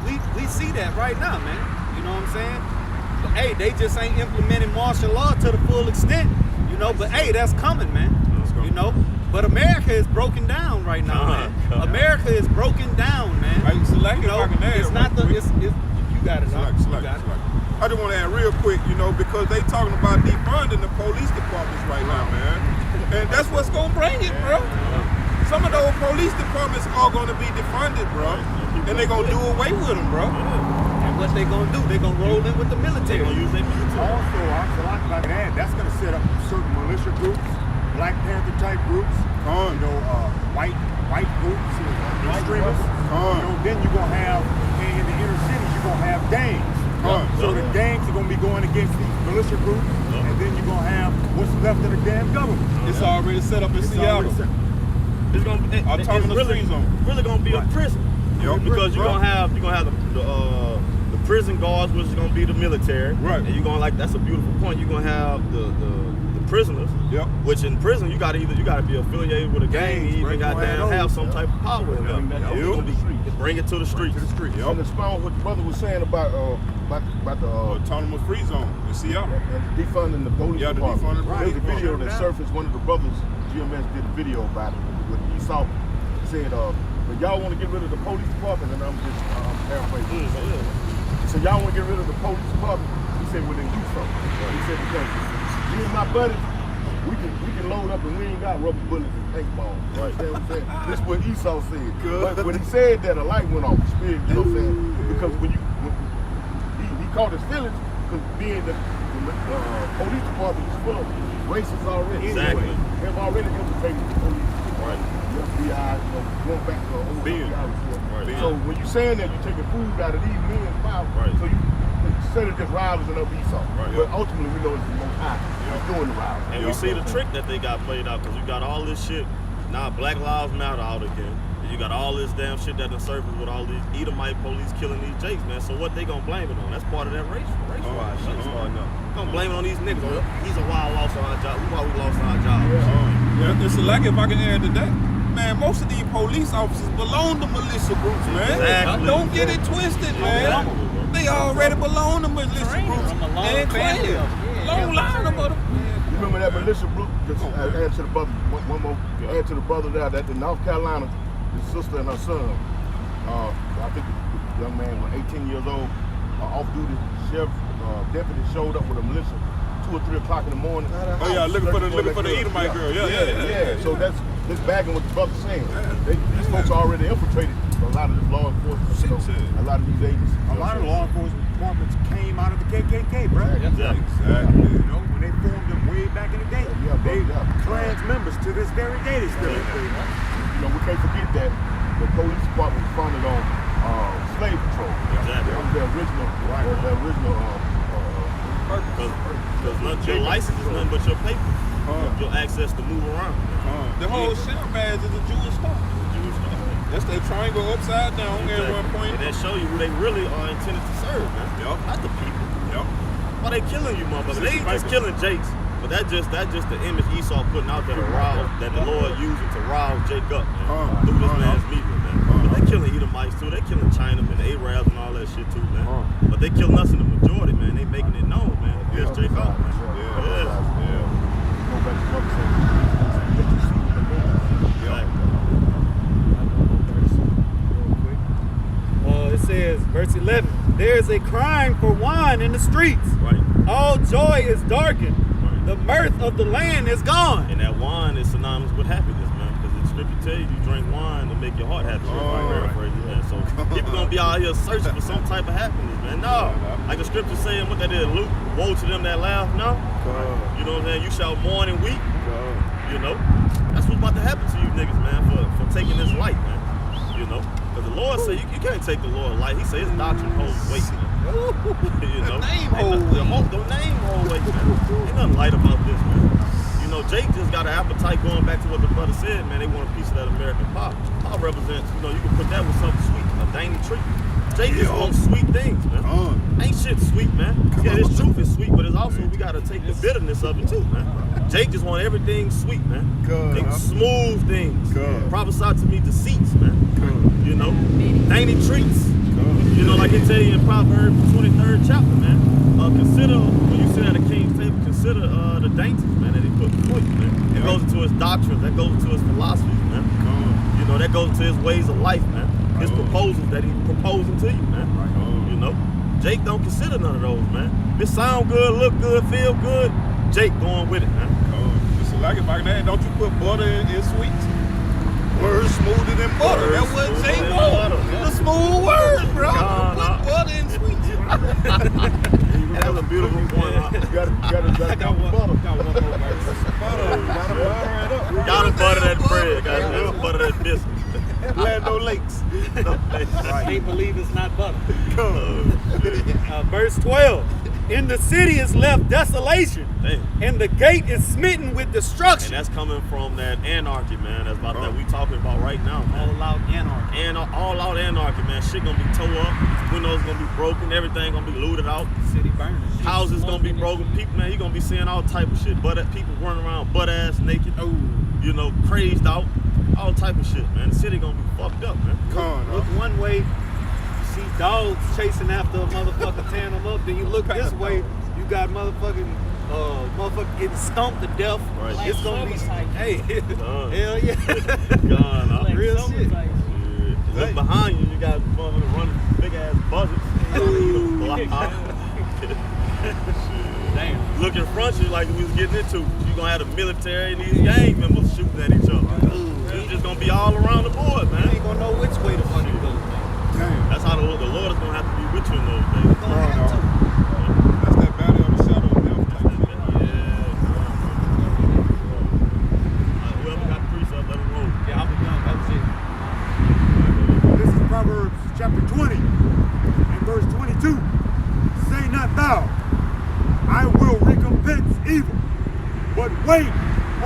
see that right now, man. You know what I'm saying? But hey, they just ain't implementing martial law to the full extent. You know, but hey, that's coming, man. You know, but America is broken down right now, man. America is broken down, man. Select You know, it's not the. You got it. Select. I just want to add real quick, you know, because they talking about defunding the police departments right now, man. And that's what's going to bring it, bro. Some of those police departments are going to be defunded, bro. And they're going to do away with them, bro. And what they going to do? They're going to roll in with the military. Also, I can add, that's going to set up certain militia groups Black Panther type groups, you know, white groups, extremists. Then you're gonna have in the inner cities, you're gonna have gangs. So the gangs are gonna be going against these militia groups, and then you're gonna have what's left of the damn government. It's already set up in Seattle. It's gonna be Autonomous free zone. really gonna be a prison. Because you're gonna have the prison guards, which is gonna be the military. Right. And you're gonna that's a beautiful point. You're gonna have the prisoners. Yep. Which in prison you gotta be affiliated with a gang, you even goddamn have some type of power in there. Bring it to the streets. And expound what the brother was saying about the Autonomous free zone in Seattle. and defunding the police Yeah, the department. defunding the There's a police video department. that surfaced. One of the brothers, GMS, did a video about it. With Esau said, "But y'all want to get rid of the police department," and I'm paraphrasing. So y'all want to get rid of the police department? He said, "Well, then do something." He said, "Because me and my buddies, we can load up and we ain't got rubber bullets and paintballs." Right? You know what I'm saying? This is what Esau said. But when he said that, a light went off. Spirit, you know what I'm saying? Because when he caught his feelings, because being the police department is full of racists already. Exactly. Anyway, they've already infiltrated the police. Right. The FBI, going back to old Being. FBI report. Right. So when you're saying that, you're taking food out of these men's mouths. Right. So you instead of just rivaling up Esau. Right. But ultimately, we know it's the Most High who's doing the rivaling. And we see the trick that they got played out, because you got all this shit. Now Black Lives Matter out again. And you got all this damn shit that done surfaced with all these Edomite police killing these Jakes, man. So what they gonna blame it on? That's part of that race ride shit starting up. Gonna blame it on these niggas. He's a wild loss on our job. Why we lost our job? Yeah, it's like if I can add to that, man, most of these police officers belong to militia groups, man. Exactly. Don't get it twisted, man. They already belong to militia groups. From a long And family clans. of them. Yeah, Long line of them. You remember that militia group? Just add to the brother. One more. Add to the brother there. That in North Carolina, his sister and her son. I think the young man was 18 years old. Off-duty sheriff deputy showed up with a militia 2 or 3 o'clock in the morning. Oh yeah, looking for the Edomite girl. Yeah. So that's bagging what the brother's saying. These folks already infiltrated a lot of this law enforcement. You know, a lot of these agencies. A lot of law enforcement departments came out of the KKK, bro. Exactly. You know, when they formed them way back in the day. They Yeah. Klans members to this very day. They still in there. You know, we can't forget that the police department was founded on slave patrol. Exactly. That was the original, Because your license is nothing but your paper. Your access to move around. The whole shell badge is a Jewish star. Jewish stuff. That's that triangle upside down at one point. And that show you who they really are intended to serve, man. Yup. Not the people. Yep. Why they killing you, motherfucker? They ain't just killing Jakes. But that's just the image Esau putting out there to rouse, that the Lord using to rouse Jake up, man. Through this man's media, man. But they killing Edomites too. They killing Chinamen, Arabs, and all that shit too, man. But they killing us in the majority, man. They making it known, man. Against Jake up, man. It says, verse 11, there is a crying for wine in the streets. Right. All joy is darkened. Right. The mirth of the land is gone. And that wine is synonymous with happiness, man. Because the scripture tell you drink wine to make your heart happy. Man. So people gonna be out here searching for some type of happiness, man. No. Like the scripture saying, what that is, Luke, woe to them that laugh now. You know what I'm saying? You shall mourn and weep. You know? That's what's about to happen to you niggas, man, for taking this light, man. You know? Because the Lord said you can't take the Lord light. He said his doctrine holds weight. You know? The name holds weight. The name holds weight, man. Ain't nothing light about this, man. You know, Jake just got an appetite going back to what the brother said, man. They want a piece of that American pop. Pop represents, you know, you can put that with something sweet, a dainty treat. Jake just wants sweet things, man. Ain't shit sweet, man. Yeah, this truth is sweet, but it's also, we gotta take the bitterness of it too, man. Jake just want everything sweet, man. Smooth things. Prophesy to me deceits, man. You know, dainty treats. You know, like they tell you in Proverbs 23rd chapter, man. Consider, when you sit at a king's table, consider the dainties, man, that he put before you, man. It goes into his doctrines, that goes into his philosophies, man. You know, that goes into his ways of life, man. His proposals that he's proposing to you, man. You know, Jake don't consider none of those, man. If it sound good, look good, feel good, Jake going with it, man. It's like if I can add, don't you put butter in sweets? Words smoother than butter. That's what Jake wants. The smooth words, bro. Put butter in sweets. That's a beautiful point. You gotta Got one more verse. Butter. missing. Lando Lakes. They believe it's not butter. Verse 12. In the city is left desolation, Damn. and the gate is smitten with And destruction. that's coming from that anarchy, man. That's about that we talking about right now, man. All out anarchy. And all out anarchy, man. Shit gonna be tore up, windows gonna be broken, everything gonna be looted out, City burning. houses gonna be broken. People, man, you gonna be seeing all type of shit. People running around butt ass naked, you know, crazed out, all type of shit, man. The city gonna be fucked up, man. Look one way, you see dogs chasing after a motherfucker, tearing them up. Then you look this way, you got motherfucking getting stomped to death. Right. Like It's gonna be, summer type. hey, Gone. hell yeah. Gone, huh? Like Real summer shit. type. Yeah. Look behind you, you got motherfuckers running big ass buzzards. Damn. Look in front of you like we was getting into. You gonna have the military and these gang members shooting at each other. It's just gonna be all around the board, You man. ain't gonna know which way the fuck it goes, man. Damn. That's how the Lord is gonna have to be with you in those days. Gonna have to. That's that valley of the shadow of death type shit. Whoever got precept, let them roll. Yeah, I'll be done. That was it. This is Proverbs chapter 20 and verse 22. Say not thou, I will recompense evil, but wait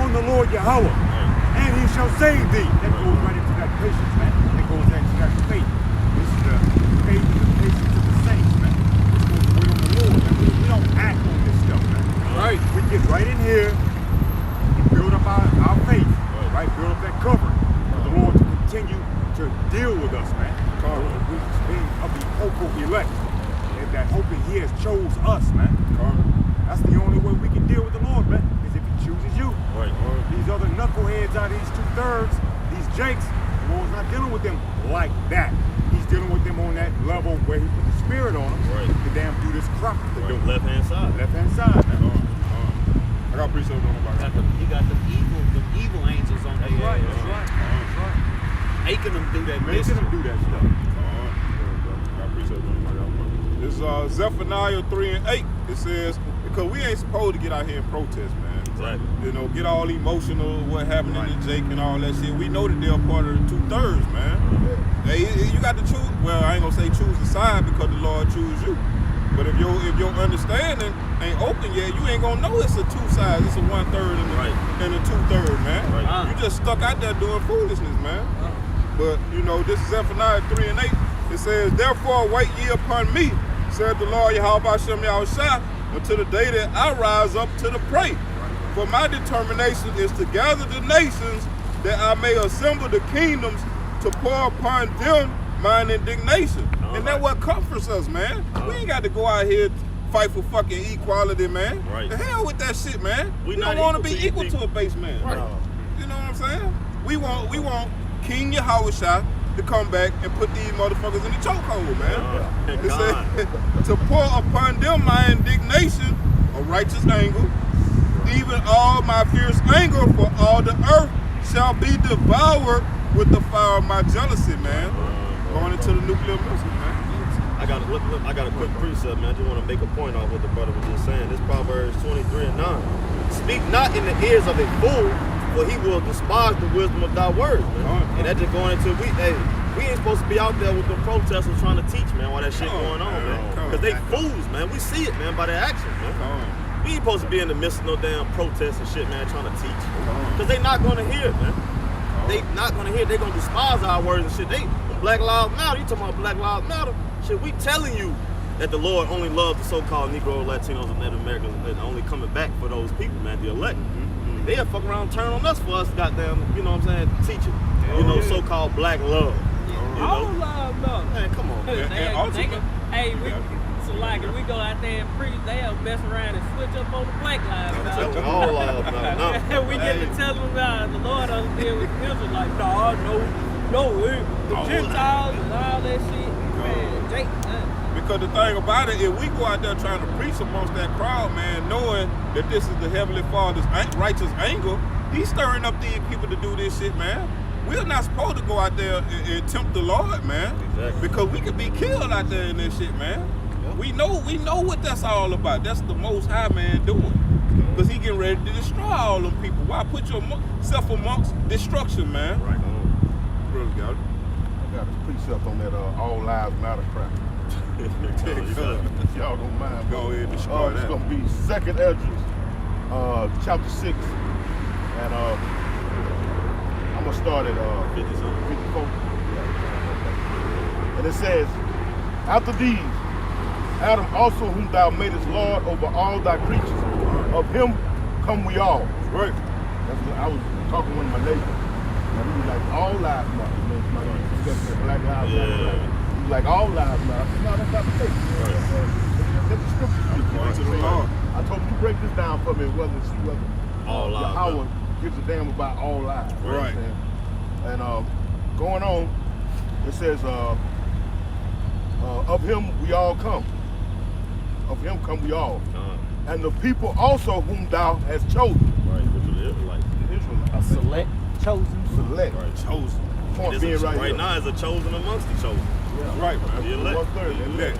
on the Lord Yahweh, and he shall save thee. That goes right into that patience, man. That goes right into that faith. This is the faith and the patience of the saints, man. We're supposed to wait on the Lord, man. We don't act on this stuff, man. Right. We get right in here and build up our faith, right? Build up that cover for the Lord to continue to deal with us, man. We being of the hopeful elect. And that hoping he has chose us, man. That's the only way we can deal with the Lord, man, is if he chooses you. Right. These other knuckleheads out of these 2/3, these jakes, the Lord's not dealing with them like that. He's dealing with them on that level where he put the spirit on them Right. to damn do this crap to do. Left hand side. Left hand side, man. I got precept on about that. You got the evil angels on That's their right, ass. that's right. That's right. Making them do that Making mischief. them do that stuff. This is Zephaniah 3 and 8. It says, because we ain't supposed to get out here and protest, man. Right. You know, get all emotional, what happened in the Jake and all that shit. We know that they're part of the 2/3, man. Hey, you got to choose. Well, I ain't gonna say choose the side because the Lord choose you. But if your understanding ain't open yet, you ain't gonna know it's a 2 sides. It's a 1/3 and a 2/3, man. Right. You just stuck out there doing foolishness, man. But you know, this is Zephaniah 3 and 8. It says, therefore wait ye upon me, said the Lord Yahweh Shem Yahushua, until the day that I rise up to the prey. For my determination is to gather the nations, that I may assemble the kingdoms, to pour upon them mine indignation. And that's what comforts us, man. We ain't got to go out here fight for fucking equality, man. Right. The hell with that shit, man. We We not don't want to equal be to equal you to a base man. Right. You know what I'm saying? We want King Yahushua to come back and put these motherfuckers in the chokehold, man. It said, to pour upon them my indignation, a righteous anger, even all my fierce anger, for all the earth shall be devoured with the fire of my jealousy, man. Going into the nuclear missile, man. I got a quick precept, man. I just want to make a point off what the brother was just saying. This Proverbs 23 and 9. Speak not in the ears of a fool, for he will despise the wisdom of thy words, man. And that just going into we ain't supposed to be out there with the protesters trying to teach, man, while that shit going on, man. Because they fools, man. We see it, man, by their actions, man. We ain't supposed to be in the midst of no damn protests and shit, man, trying to teach. Because they not going to hear it, man. They not going to hear it. They going to despise our words and shit. Black Lives Matter. You talking about Black Lives Matter? Shit, we telling you that the Lord only loves the so-called Negro, Latinos, and Native Americans, and only coming back for those people, man, the elect. They'll fuck around and turn on us for us, goddamn, you know what I'm saying, teaching, so-called black love. You All know? love, no. Man, come on, man. Hey, so like if we go out there and preach, they'll mess around and switch up on the Black Lives Matter. All love, man. No. We get to tell them about the Lord doesn't deal with Israel like, the Gentiles and all that shit. Man, Jake, Because the thing about it, if we go out there trying to preach amongst that crowd, man, knowing that this is the Heavenly Father's righteous anger, he's stirring up these people to do this shit, man. We're not supposed to go out there and tempt the Lord, man. Exactly. Because we could be killed out there in this shit, man. We know what that's all about. That's the Most High man doing. Because he getting ready to destroy all them people. Why put yourself amongst destruction, man? Right on. brother got it. I got a precept on that all lives matter crap. If y'all don't mind. Go ahead and destroy It's that. gonna be 2nd Ezra, chapter 6, and I'm gonna start at 54. And it says, after these, Adam also, whom thou madest Lord over all thy creatures, of him come we all. Right. That's what I was talking to one of my neighbors. And he was like, all lives matter. You know, somebody discussing that Black lives matter. He was like, all lives matter. I said, no, that's not the case. That's the scripture. According to the law. I told him, you break this down for me, whether All lives Yahweh gives a damn about all lives. You know what I'm Right. saying? And going on, it says, of him we all come. Of him come we all. And the people also whom thou hast chosen. Right, which are the Israelites. The Israelites. Select, chosen. Select. Right. Chosen. Point It's being right right here. now is a chosen amongst the chosen. Yeah. Right, man. The elect. 1/3. The Elect.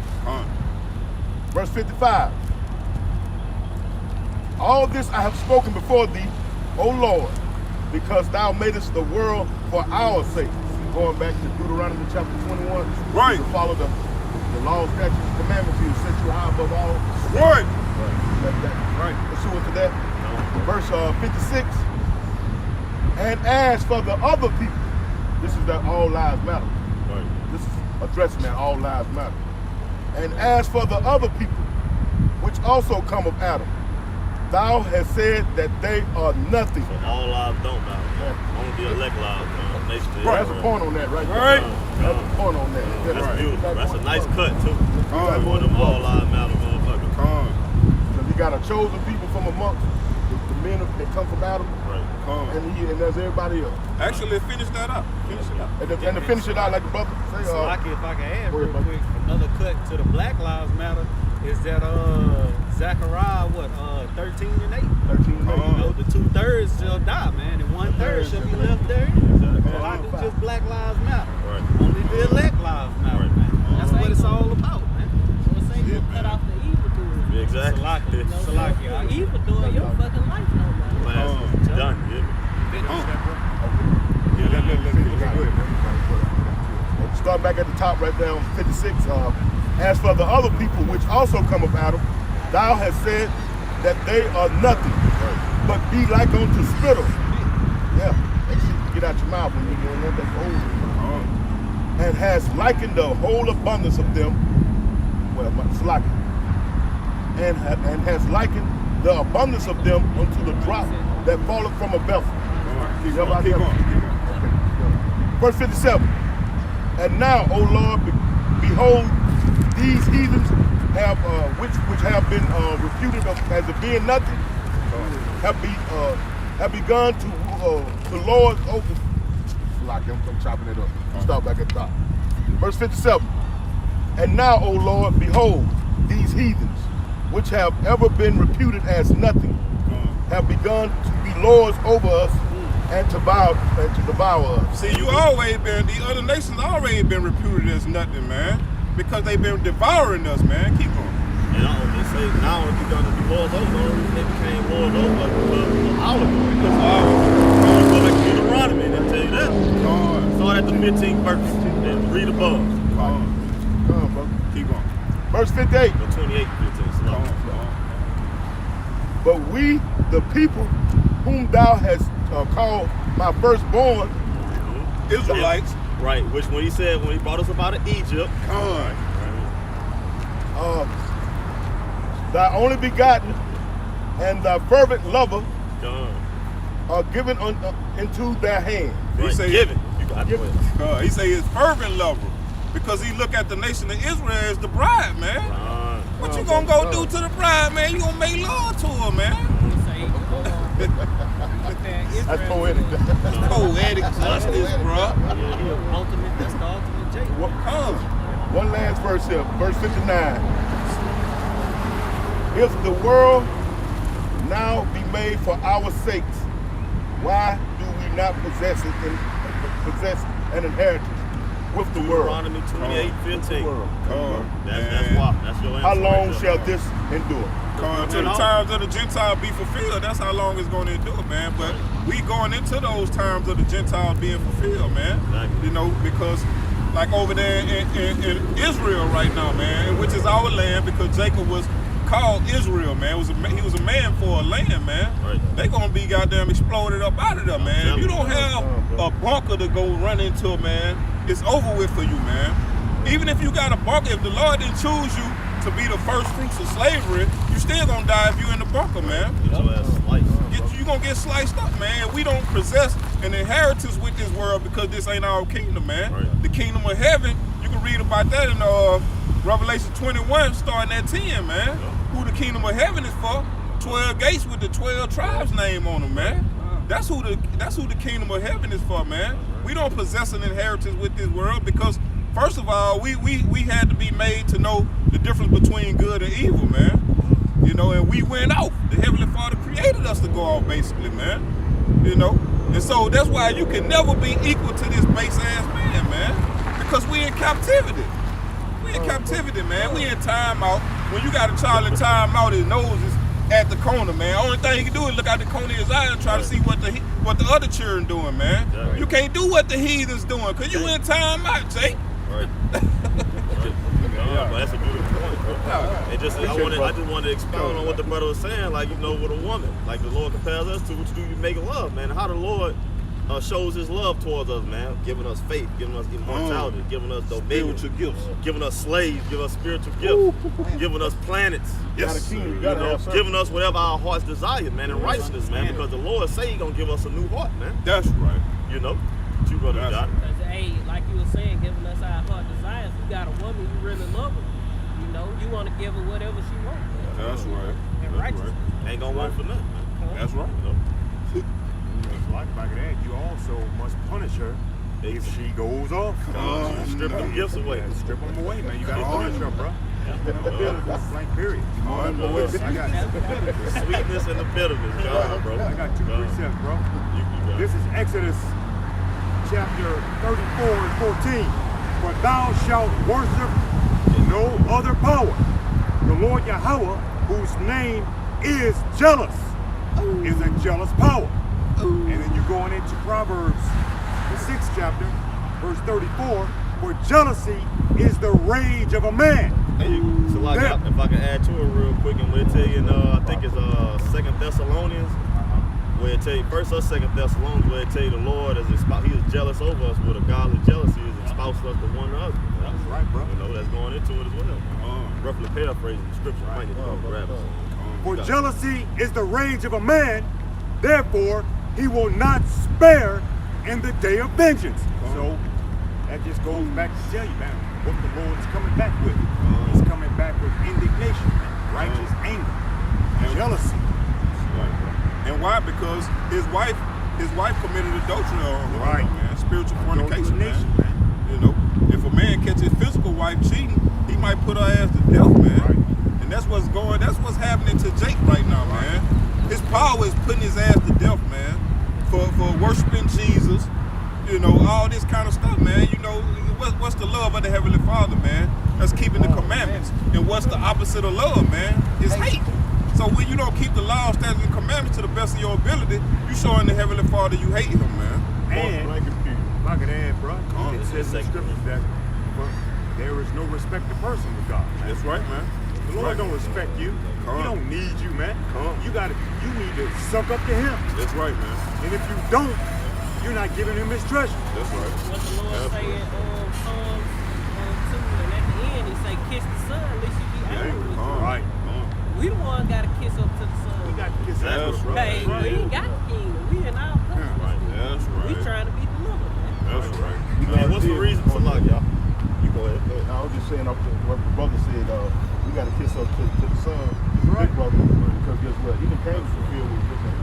Verse 55. All this I have spoken before thee, O Lord, because thou madest the world for our sake. Going back to Deuteronomy chapter 21. Right. To follow the laws, statutes, and commandments, he will set you high above all. Right. Right. Pursuant to that. Verse 56. And as for the other people, this is that all lives matter. Right. This is addressing that all lives matter. And as for the other people, which also come of Adam, thou hast said that they are nothing. So all lives don't matter. Only the elect lives. Nation of Right. That's a Israel. point on that right there. Right. That's a point on that. Yeah, That's right. beautiful. That's a nice cut too. Right. One of them all lives matter, motherfucker. Because you got a chosen people from amongst the men that come from Adam, Right. and there's everybody else. Actually, finish that up. Finish it up. And to finish it out like the brother say, So like if I can add go real ahead, quick, another cut to the Black Lives Matter is that Zechariah 13 and 8. 13 You know, the 2/3 shall die, man, and 1/3 shall be left there. So how do just Black Lives Matter? Right. Only the elect lives matter, Right. man. That's what it's all about, man. So it's ain't gonna cut off the evildoers. Exactly. Salaki, Salaki. An evildoer, your fucking life no matter. Class is done. You hear me? Yeah, let Start back at the top right there on 56. As for the other people which also come of Adam, thou hast said that they are nothing, but be like unto spittle. Yeah, that shit get out your mouth when you're doing that. That's old. And has likened the whole abundance of them. Well, it's like and has likened the abundance of them unto the drop that falleth from a vessel. Keep going. Verse 57. And now, O Lord, behold, these heathens have which have been reputed as being nothing, have begun to lord over. Like I'm chopping it up. Start back at the top. Verse 57. And now, O Lord, behold, these heathens, which have ever been reputed as nothing, have begun to be lords over us and to devour us. See, the other nations already been reputed as nothing, man, because they've been devouring us, man. Keep going. And they say now if you're gonna be lords over, they became lords over because ours. Go back to Deuteronomy and tell you that. Start at the 15th verse and read above. Come on, brother. Keep going. Verse 58. Go 28 and 15. Slow. But we, the people whom thou hast called my firstborn, Israelites. Right, which when he brought us up out of Egypt, thy only begotten and thy fervent lover done. are given into their hand. He say given. You got Given. it. He say his fervent lover, because he look at the nation of Israel as the bride, man. What you gonna go do to the bride, man? You gonna make love to her, man? That's poetic. Poetic justice, bro. Ultimate, that's the ultimate J. One last verse here, verse 59. If the world now be made for our sakes, why do we not possess an inheritance? with the world. Deuteronomy 28:15. That's man. why. That's your answer. How long right shall there. this endure? Until the times of the Gentile be fulfilled, that's how long it's going to endure, man. But we going into those times of the Gentiles being fulfilled, man. Exactly. You know, because like over there in Israel right now, man, which is our land, because Jacob was called Israel, man. He was a man for a land, man. Right. They gonna be goddamn exploded up out of there, man. If you don't have a bunker to go run into, man, it's over with for you, man. Even if you got a bunker, if the Lord didn't choose you to be the first fruits of slavery, you still gonna die if you in the bunker, man. Get your ass sliced. You gonna get sliced up, man. We don't possess an inheritance with this world because this ain't our kingdom, man. Right. The kingdom of heaven, you can read about that in Revelation 21, starting at 10, man. Who the kingdom of heaven is for? 12 gates with the 12 tribes name on them, man. That's who the kingdom of heaven is for, man. We don't possess an inheritance with this world because, first of all, we had to be made to know the difference between good and evil, man. You know, and we went off. The Heavenly Father created us to go off, basically, man. You know, and so that's why you can never be equal to this base ass man, because we in captivity. We in captivity, man. We in timeout. When you got a child in timeout, his nose is at the corner, man. Only thing he can do is look out the corner of his eye and try to see what the other children doing, man. Yeah. You can't do what the heathens doing, because you in timeout, Jake. Right. But that's a beautiful point, bro. And I just wanted to expound on what the brother was saying, like, you know, with a woman, like the Lord compares us to, what you do, you make love, man. How the Lord shows his love towards us, man, giving us faith, giving us immortality, giving us dominion, Spiritual gifts. giving us slaves, giving us spiritual gifts, giving us planets, Yes. giving us whatever our hearts desire, man, and righteousness, man, because the Lord say he gonna give us a new heart, man. That's right. You know, what you brother got. Because, hey, like you were saying, giving us our heart desires, you got a woman, you really love her. You know, you want to give her whatever she wants. That's right. And That's righteous. right. Ain't gonna want for nothing, man. That's right. You know? Like back of that, you also must punish her if she goes off. Strip them gifts away. Yeah, strip them away, man. You gotta punish her, bro. Blank period. I got Sweetness and the bitterness, God, bro. I got two precepts, bro. You This is Exodus chapter 34 and 14. For thou shalt worship no other power. The Lord Yahweh, whose name is jealous, is a jealous power. And then you're going into Proverbs, the 6th chapter, verse 34. For jealousy is the rage of a man. So like, if I can add to it real quick, and we'll tell you in, I think it's 2 Thessalonians, where it tell you, 1st or 2 Thessalonians, where it tell you the Lord is he is jealous over us with a godly jealousy, is espoused us to one another. That's right, bro. You know, that's going into it as well. Roughly paraphrasing the scripture, might need to go grab it. For jealousy is the rage of a man, therefore he will not spare in the day of vengeance. So that just goes back to tell you, man, what the Lord is coming back with. He's coming back with indignation, righteous anger, jealousy. And why? Because his wife committed adultery on him, Right. man. Spiritual fornication, Nation, man. You know, if a man catch his physical wife cheating, he might put her ass to death, man. Right. And that's what's happening to Jake right now, man. His power is putting his ass to death, man, for worshiping Jesus, you know, all this kind of stuff, man. You know, what's the love of the Heavenly Father, man? That's keeping the commandments. And what's the opposite of love, man? It's hate. So when you don't keep the law, statutes, and commandments to the best of your ability, you showing the Heavenly Father you hate him, man. And if I could add, bro, it says in scriptures that there is no respect to person with God. That's right, man. The Lord don't respect you. He don't need you, man. You need to suck up to him. That's right, man. And if you don't, you're not giving him his treasure. That's right. What the Lord say in Psalms 2, and at the end he say, kiss the sun, lest you be angry with you. Right. We the one got to kiss up to the sun. We got to kiss That's that, bro. Hey, we ain't got the kingdom. We in our place. That's right. We trying to be delivered, man. That's right. Man, what's the reason for like, y'all? You go ahead. I was just saying, what the brother said, we got to kiss up to the son, big brother, because guess what? Even Cain was fulfilled with this man.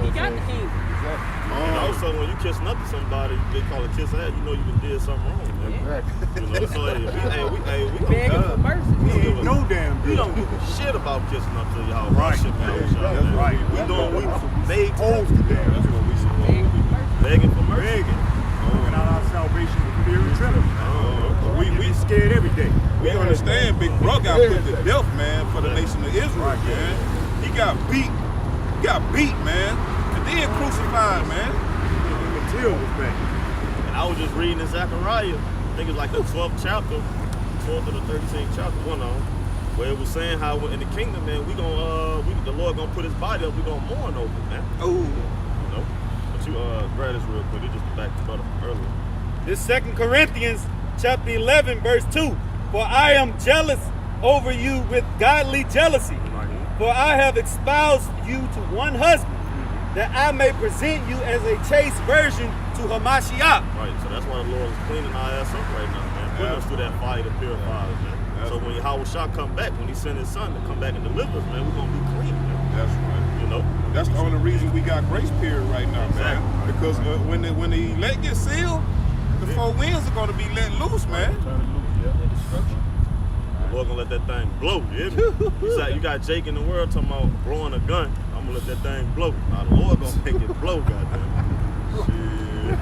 He got the kingdom. And also, when you kissing up to somebody, they call it kiss ass, you know you did something wrong, man. Exactly. You know, so we Begging don't for mercy. We ain't no damn we good. don't give a shit about kissing up to y'all. Right. Shit, man. That's right. We made Opposed to that. That's what we supposed to be. Begging for mercy. Begging for mercy. Begging. Working out our salvation with fear and trembling. scared every day. We understand Big Bro got put to death, man, for the nation of Israel, man. He got beat. He got beat, man. And then crucified, man. Even Till was back. And I was just reading in Zechariah, I think it's like the 12th chapter, 12th or the 13th chapter, one of them, where it was saying how in the kingdom, man, the Lord gonna put his body up, we gonna mourn over it, man. Oh. You know? But you grab this real quick, it just back to brother earlier. This 2 Corinthians chapter 11, verse 2. For I am jealous over you with godly jealousy. For I have espoused you to one husband, that I may present you as a chaste virgin to Hamashiach. Right, so that's why the Lord is cleaning our ass up right now, man. Putting us through that fire to purify us, man. So when Yahweh Shah come back, when he sent his son to come back and deliver us, man, we're gonna be clean, man. That's right. You know? That's the only reason we got grace period right now, man. Exactly. Because when the elect get sealed, the four winds are gonna be let loose, man. The Lord gonna let that thing blow, you hear me? You got Jake in the world talking about blowing a gun. I'm gonna let that thing blow. Now the Lord gonna make it blow, goddamn. Shit.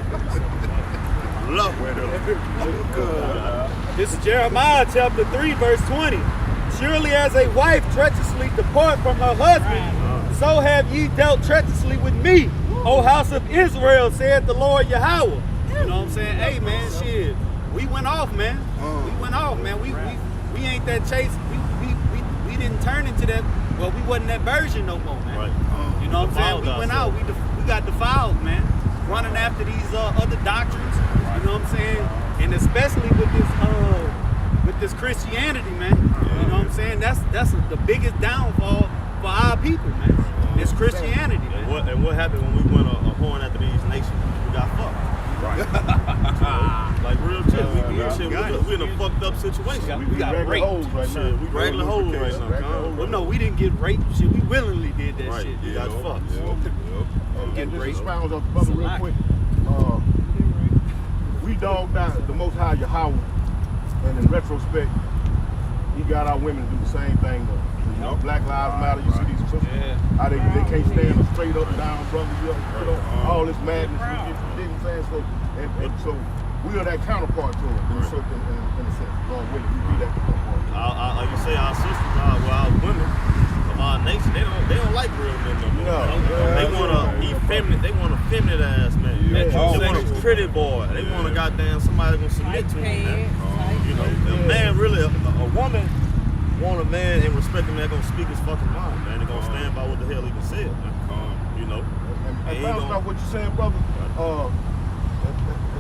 Love it. This is Jeremiah chapter 3, verse 20. Surely as a wife treacherously depart from her husband, so have ye dealt treacherously with me, O house of Israel, saith the Lord Yahweh. You know what I'm saying? Hey, man, shit. We went off, man. We went off, man. We ain't that chase. We didn't turn into that. Well, we wasn't that version no more, man. Right. You know what I'm saying? We went out. We got defiled, man. Running after these other doctrines. You know what I'm saying? And especially with this Christianity, man. You know what I'm saying? That's the biggest downfall for our people, man. It's Christianity, man. And what happened when we went a horn after these nations? We got fucked. Right. Like real shit, we in a fucked up situation. We got raped. Shit, we regular hoes right now. Well, no, we didn't get raped. Shit, we willingly did that Right. shit. You got fucked. And just raped. expound off the brother real quick. We dogged out the Most High Yahweh, and in retrospect, he got our women to do the same thing. You know, Black Lives Matter. You see these sisters, how they can't stand up straight up and down, brother. You know, all this madness. You know what I'm saying? So we are that counterpart to them in a sense. Wrong with it. We be that counterpart. Like you say, our sisters, our women of our nation, they don't like real men no more. They want they want a feminine ass man. They want a pretty boy. They want a goddamn somebody gonna submit to them, man. You know, a man really, a woman want a man and respect him that gonna speak his fucking mind, man. They gonna stand by what the hell he can say, man. You know. And bounce off what you're saying, brother.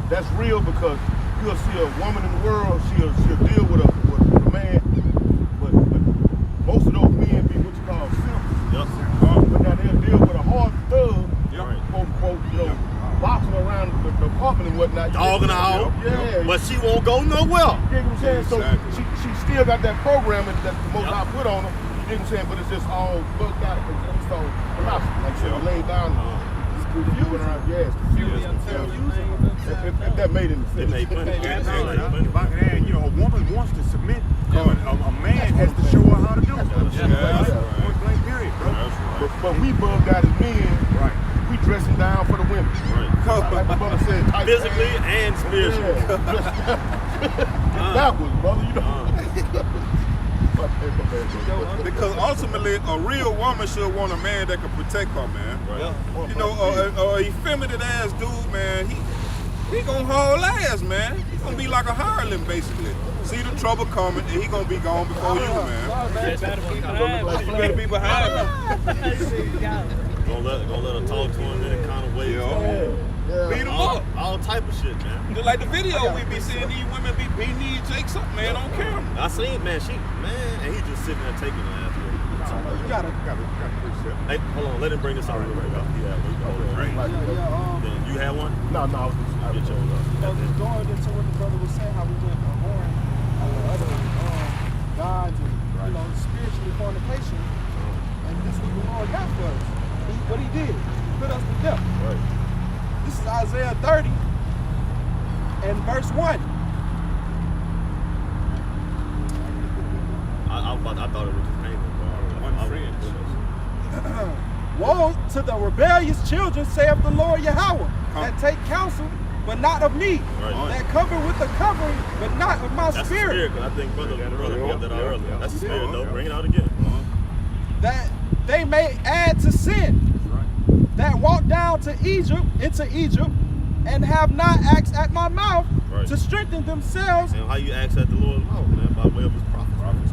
That's real because you'll see a woman in the world, she'll deal with a man, but most of those men be what you call simps. Yep. But now they'll deal with a hard thug, Right. quote unquote, you know, boxing around the apartment and whatnot. Dogging her out. Yeah. But she won't go nowhere. You get what I'm saying? Exactly. So she still got that programming that the most I put on her. You get what I'm saying? But it's just all bugged out. It's all philosophy. Like she laid down. If that made any sense. It made money. If I can add, you know, a woman wants to submit. A man has to show her how to do it. Point blank period, bro. But we bugged out as men. Right. We dressing down for the women. Right. Like the brother said, tight Physically pants. and spiritually. Yeah. Backwards, brother. You know. Because ultimately, a real woman should want a man that can protect her, man. Right. You know, a effeminate ass dude, man, he gonna haul ass, man. He gonna be like a hireling, basically. See the trouble coming, and he gonna be gone before you, man. You better be behind him. Gonna let her talk to him in a kind of way. Beat him up. All type of shit, man. Just like the video we be seeing these women be beating these jakes up, man, on camera. I seen, man, and he just sitting there taking the ass. You gotta Hey, hold on, let him bring this out real quick. Then you had one? No, I'll get yours up. just going into what the brother was saying, how we went whoring other gods and spiritually fornication, and this is what the Lord got for us. What he did, he put us to death. Right. This is Isaiah 30 and verse 1. I thought it was his name, Woe to the rebellious children, saith the Lord Yahweh, that take counsel but not of me. Right. That cover with the covering, but not of my That's the spirit. spirit, 'cause I think brother brought that out earlier. That's the spirit, though. Yeah. Bring it out again. That they may add to sin. That walk down to Egypt, into Egypt, and have not asked at my mouth Right. to strengthen themselves. And how you ask at the Lord's mouth, man, by way of his prophets.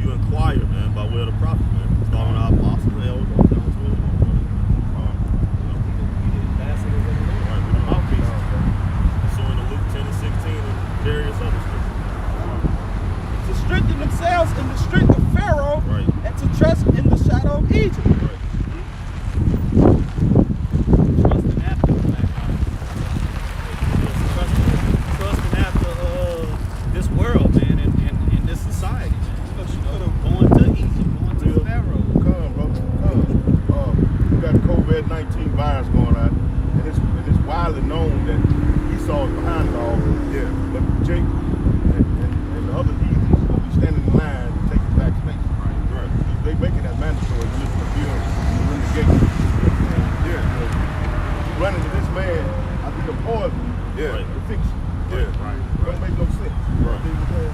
You inquire, man, by way of the prophets, man. Starting with our apostles and elders, down to the Lord. Right, with the mouthpiece. Pursuing the Luke 10 and 16 and various other scriptures. To strengthen themselves in the strength of Pharaoh, Right. and to trust in the shadow of Egypt. Right. Trusting after the fact. Trusting after this world, man, and this society, man. You know, going to Egypt, going to Pharaoh. Come, brother, come. We got the COVID-19 virus going on, and it's widely known that Esau is behind it all. Yeah. But Jake and the other heathens will be standing in line to take the vaccination. Right. They making that mandatory. You listen to Bill in the gate. Yeah. You run into this man, I think the poison Yeah. Right. to fix you. Yeah. Right. Don't make no sense. Right.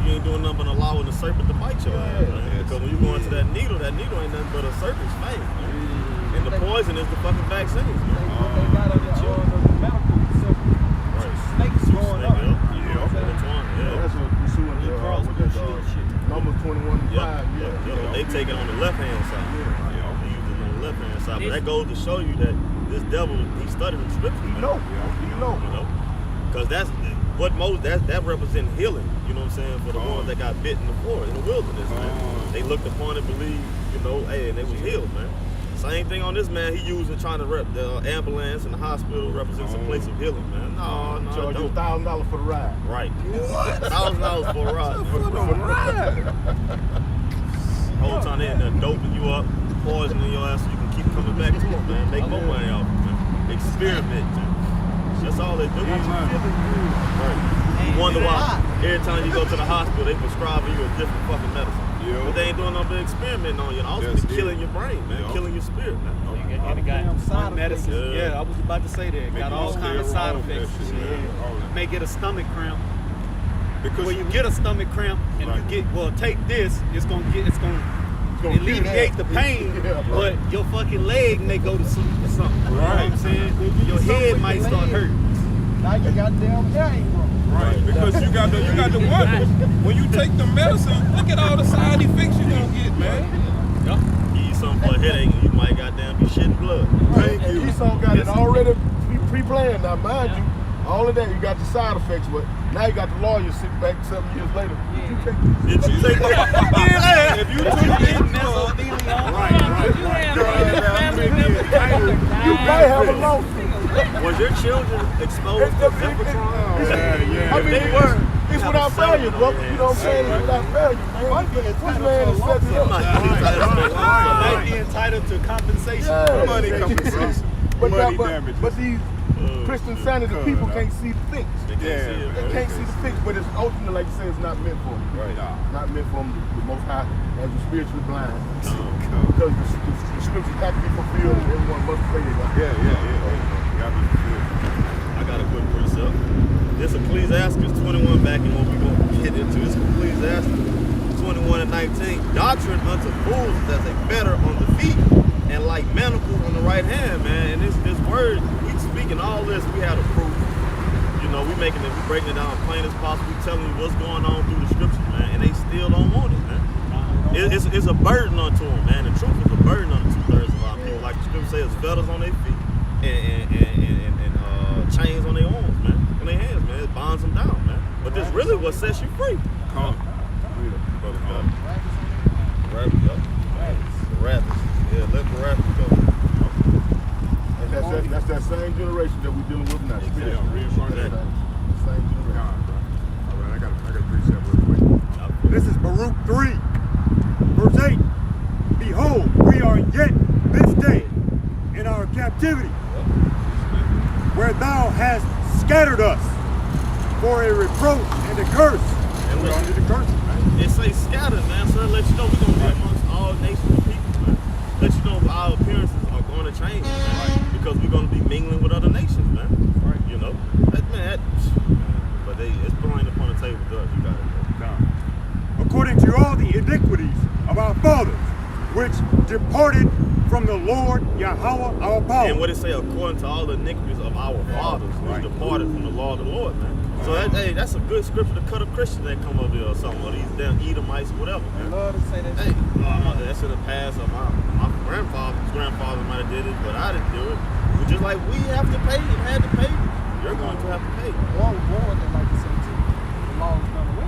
You ain't doing nothing but allowing the serpent to bite your ass, man. Because when you go into that needle ain't nothing but a serpent's fang, man. And the poison is the fucking vaccine, man. What they got on the medical stuff. Right. Snakes going up. Yeah. Which one? Yeah, Yeah. that's what we're suing cross with that shit. numbers 21 and 5. Yeah. They take it on the left hand side. They use it on the left hand side. But that goes to show you that this devil, he studied the scriptures. You know. Because that's what that represents healing, you know what I'm saying, for the ones that got bit in the forest, in the wilderness, man. They looked upon it, believed, hey, and they was healed, man. Same thing on this man, he used it trying to rep the ambulance and the hospital represents a place of healing, man. No, Charge you don't. $1,000 for the ride. Right. $1,000 for a ride. Whole time they in there doping you up, poisoning your ass so you can keep coming back to it, man. Make more money off it, man. Experiment, man. That's all they do. Right. You wonder why every time you go to the hospital, they prescribing you a different fucking medicine. Yeah. But they ain't doing no big experimenting on you. And also, Yes, they killing your brain, man. Yeah. Killing your spirit, man. And it got Side medicine. effects. Yeah, I was about to say that. It got all kind of side effects. May get a stomach cramp. Because When you get a stomach cramp and Right. you get, take this, it's gonna gonna alleviate the kill pain, that. Yeah, right. but your fucking leg may go to sleep or something. You know what I'm saying? Your head might start hurting. Now you goddamn hair ain't wrong. Right, because you got to wonder when you take the medicine. Look at all the side effects you gonna get, man. Give you something for a headache and you might goddamn be shitting blood. Thank you. Esau got it already pre-planned. Now, mind you, all of that, you got the side effects, but now you got the lawyer sitting back 7 years later. Did you take this? Did you take that? If you took this, You might have a lawsuit. Was your children exposed to leprechaun? I mean, they were, it's without failure, brother. You know what I'm saying? It's without failure, man. This man is setting it up. Might be entitled to compensation. Yeah. money compensation, money damages. But these Christian sanity people can't see the fix. They can't see it, They man. can't see the fix, but it's ultimately, like you say, it's not meant for them. Right. Not meant for them, the Most High, as the spiritually blind. Because the scriptures have to be fulfilled, and everyone must pray it. I got a quick precept. This Ecclesiastes 21 back in what we're going to get into. This Ecclesiastes 21 and 19. Doctrine unto fools is as a fetter on the feet and like manacles on the right hand, man. And this word, we speaking all this, we had a proof. You know, we breaking it down plain as possible. We telling you what's going on through the scriptures, man. And they still don't want it, man. It's a burden unto them, man. The truth is a burden unto 2/3 of our people. Like the scripture says, feathers on their feet and chains on their arms, man. On their hands, man. It bonds them down, man. But this really what sets you free. Come. Rabbits, up. The rabbits. Yeah, let the rabbits go. And that's that same generation that we're dealing with now. Spiritually. Reincarnation. That's the same generation. All right, I got a precept real quick. This is Baruch 3, verse 8. Behold, we are yet this day in our captivity, where thou hast scattered us for a reproach and a curse. And we're under the curse, man. It say scattered, man. So let you know we're going to be amongst all nations of people, man. Let you know our appearances are going to change, man. Because we're going to be mingling with other nations, man. Right. You know? Man, departed from the Lord Yahweh our power. And what it say, according to all the iniquities of our fathers, who departed from the law of the Lord, man. So that's a good scripture to cut a Christian that come up there or something, or these damn Edomites or whatever, I man. love to say that. Hey, that's in the past. My grandfather might have did it, but I didn't do it. But just like we have to pay and had to pay, you're going to have to pay. War they like to say too. The law is done away.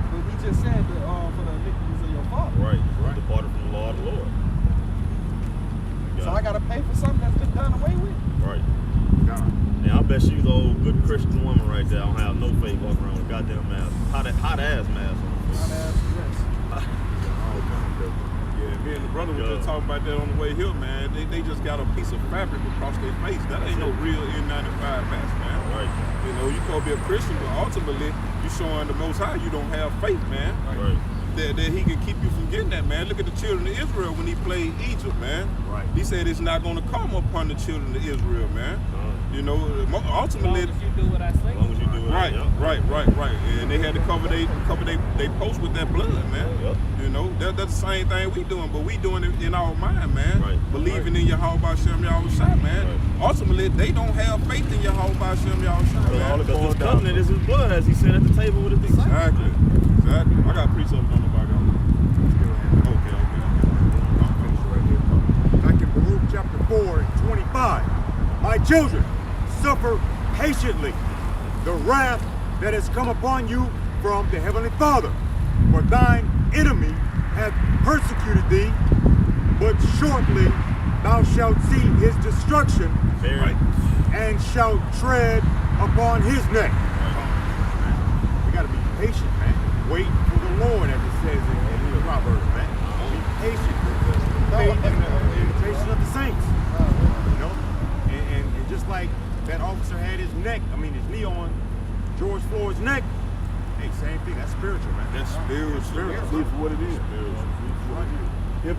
But he just said that for the iniquities of your father. Right. Departed from the law of the Lord. So I gotta pay for something that's been done away with. Right. Now I bet she's an old good Christian woman right there. I don't have no faith walking around with a goddamn mask. Hot ass mask on. Hot ass dress. Yeah, me and the brother were just talking about that on the way here, man. They just got a piece of fabric across their face. That ain't no real N95 mask, man. Right. You know, you could be a Christian, but ultimately, you showing the Most High you don't have faith, man. Right. That he can keep you from getting that, man. Look at the children of Israel when he played Egypt, man. Right. He said it's not going to come upon the children of Israel, man. You know, ultimately. As long as you do what I say. As long as you do it. Right, Yeah. right. And they had to cover they post with that blood, man. Yep. You know, that's the same thing we doing, but we doing it in our mind, man. Right. Believing in Yahweh Hashem Yahushua, man. Right. Ultimately, they don't have faith in Yahweh Hashem Yahushua, man. Because this covenant is his blood, as he said at the table with his disciples. Exactly. I got precepts on the back of it. Okay. I'll finish right here. Back in Baruch chapter 4 and 25. My children, suffer patiently the wrath that has come upon you from the Heavenly Father. For thine enemy hath persecuted thee, but shortly thou shalt see his destruction, Right. and shalt tread upon his neck. We gotta be patient, man. Wait for the Lord, as it says in the Proverbs, man. Be patient. Faith and the imitation of the saints. You know? And just like that officer had his knee on George Floyd's neck, hey, same thing. That's spiritual, man. That's spiritual. See for what it is.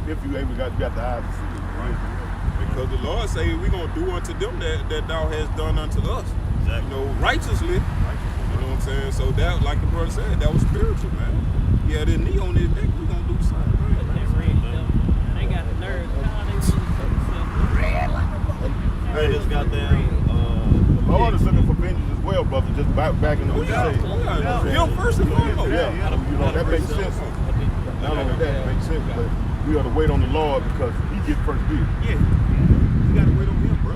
If you ever got the eyes to see it, right? Because the Lord say we're going to do unto them that thou hast done unto us. Exactly. You know, righteously. You know what I'm saying? So that, like the brother said, that was spiritual, man. He had his knee on his neck, we're going to do the same thing. They got the nerve. Hey, this goddamn, The Lord is looking for vengeance as well, brother. Just back in the what you say. Him first and foremost. Yeah, you know, that makes sense. Not only that, it makes sense, but we ought to wait on the Lord because he gets first due. Yeah. You gotta wait on him, bro.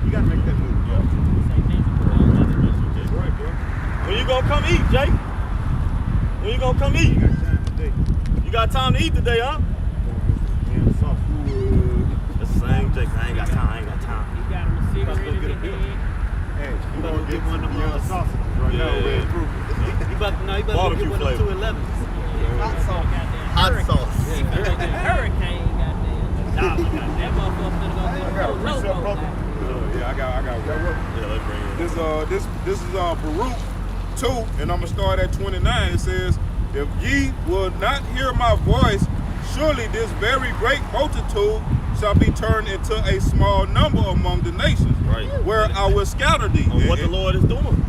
You gotta make that move. when you gonna come eat, Jake? When you gonna come eat? You got time to eat today, huh? That's the same Jake. I ain't got time. You got him a cigarette in your hand. Hey, you about gonna to get get one of them, Beyond sausages right now, yeah. red fruit. You about to get Barbecue one of them flavor. 211s. Hot sauce. Hot sauce. Hurricane, goddamn. That motherfucker finna go get got a a precept, brother. Yeah, I got one. Yeah, let's bring it. This is Baruch 2, and I'm gonna start at 29. It says, if ye will not hear my voice, surely this very great multitude shall be turned into a small number among the nations, Right. where I will scatter thee. On what the Lord is doing.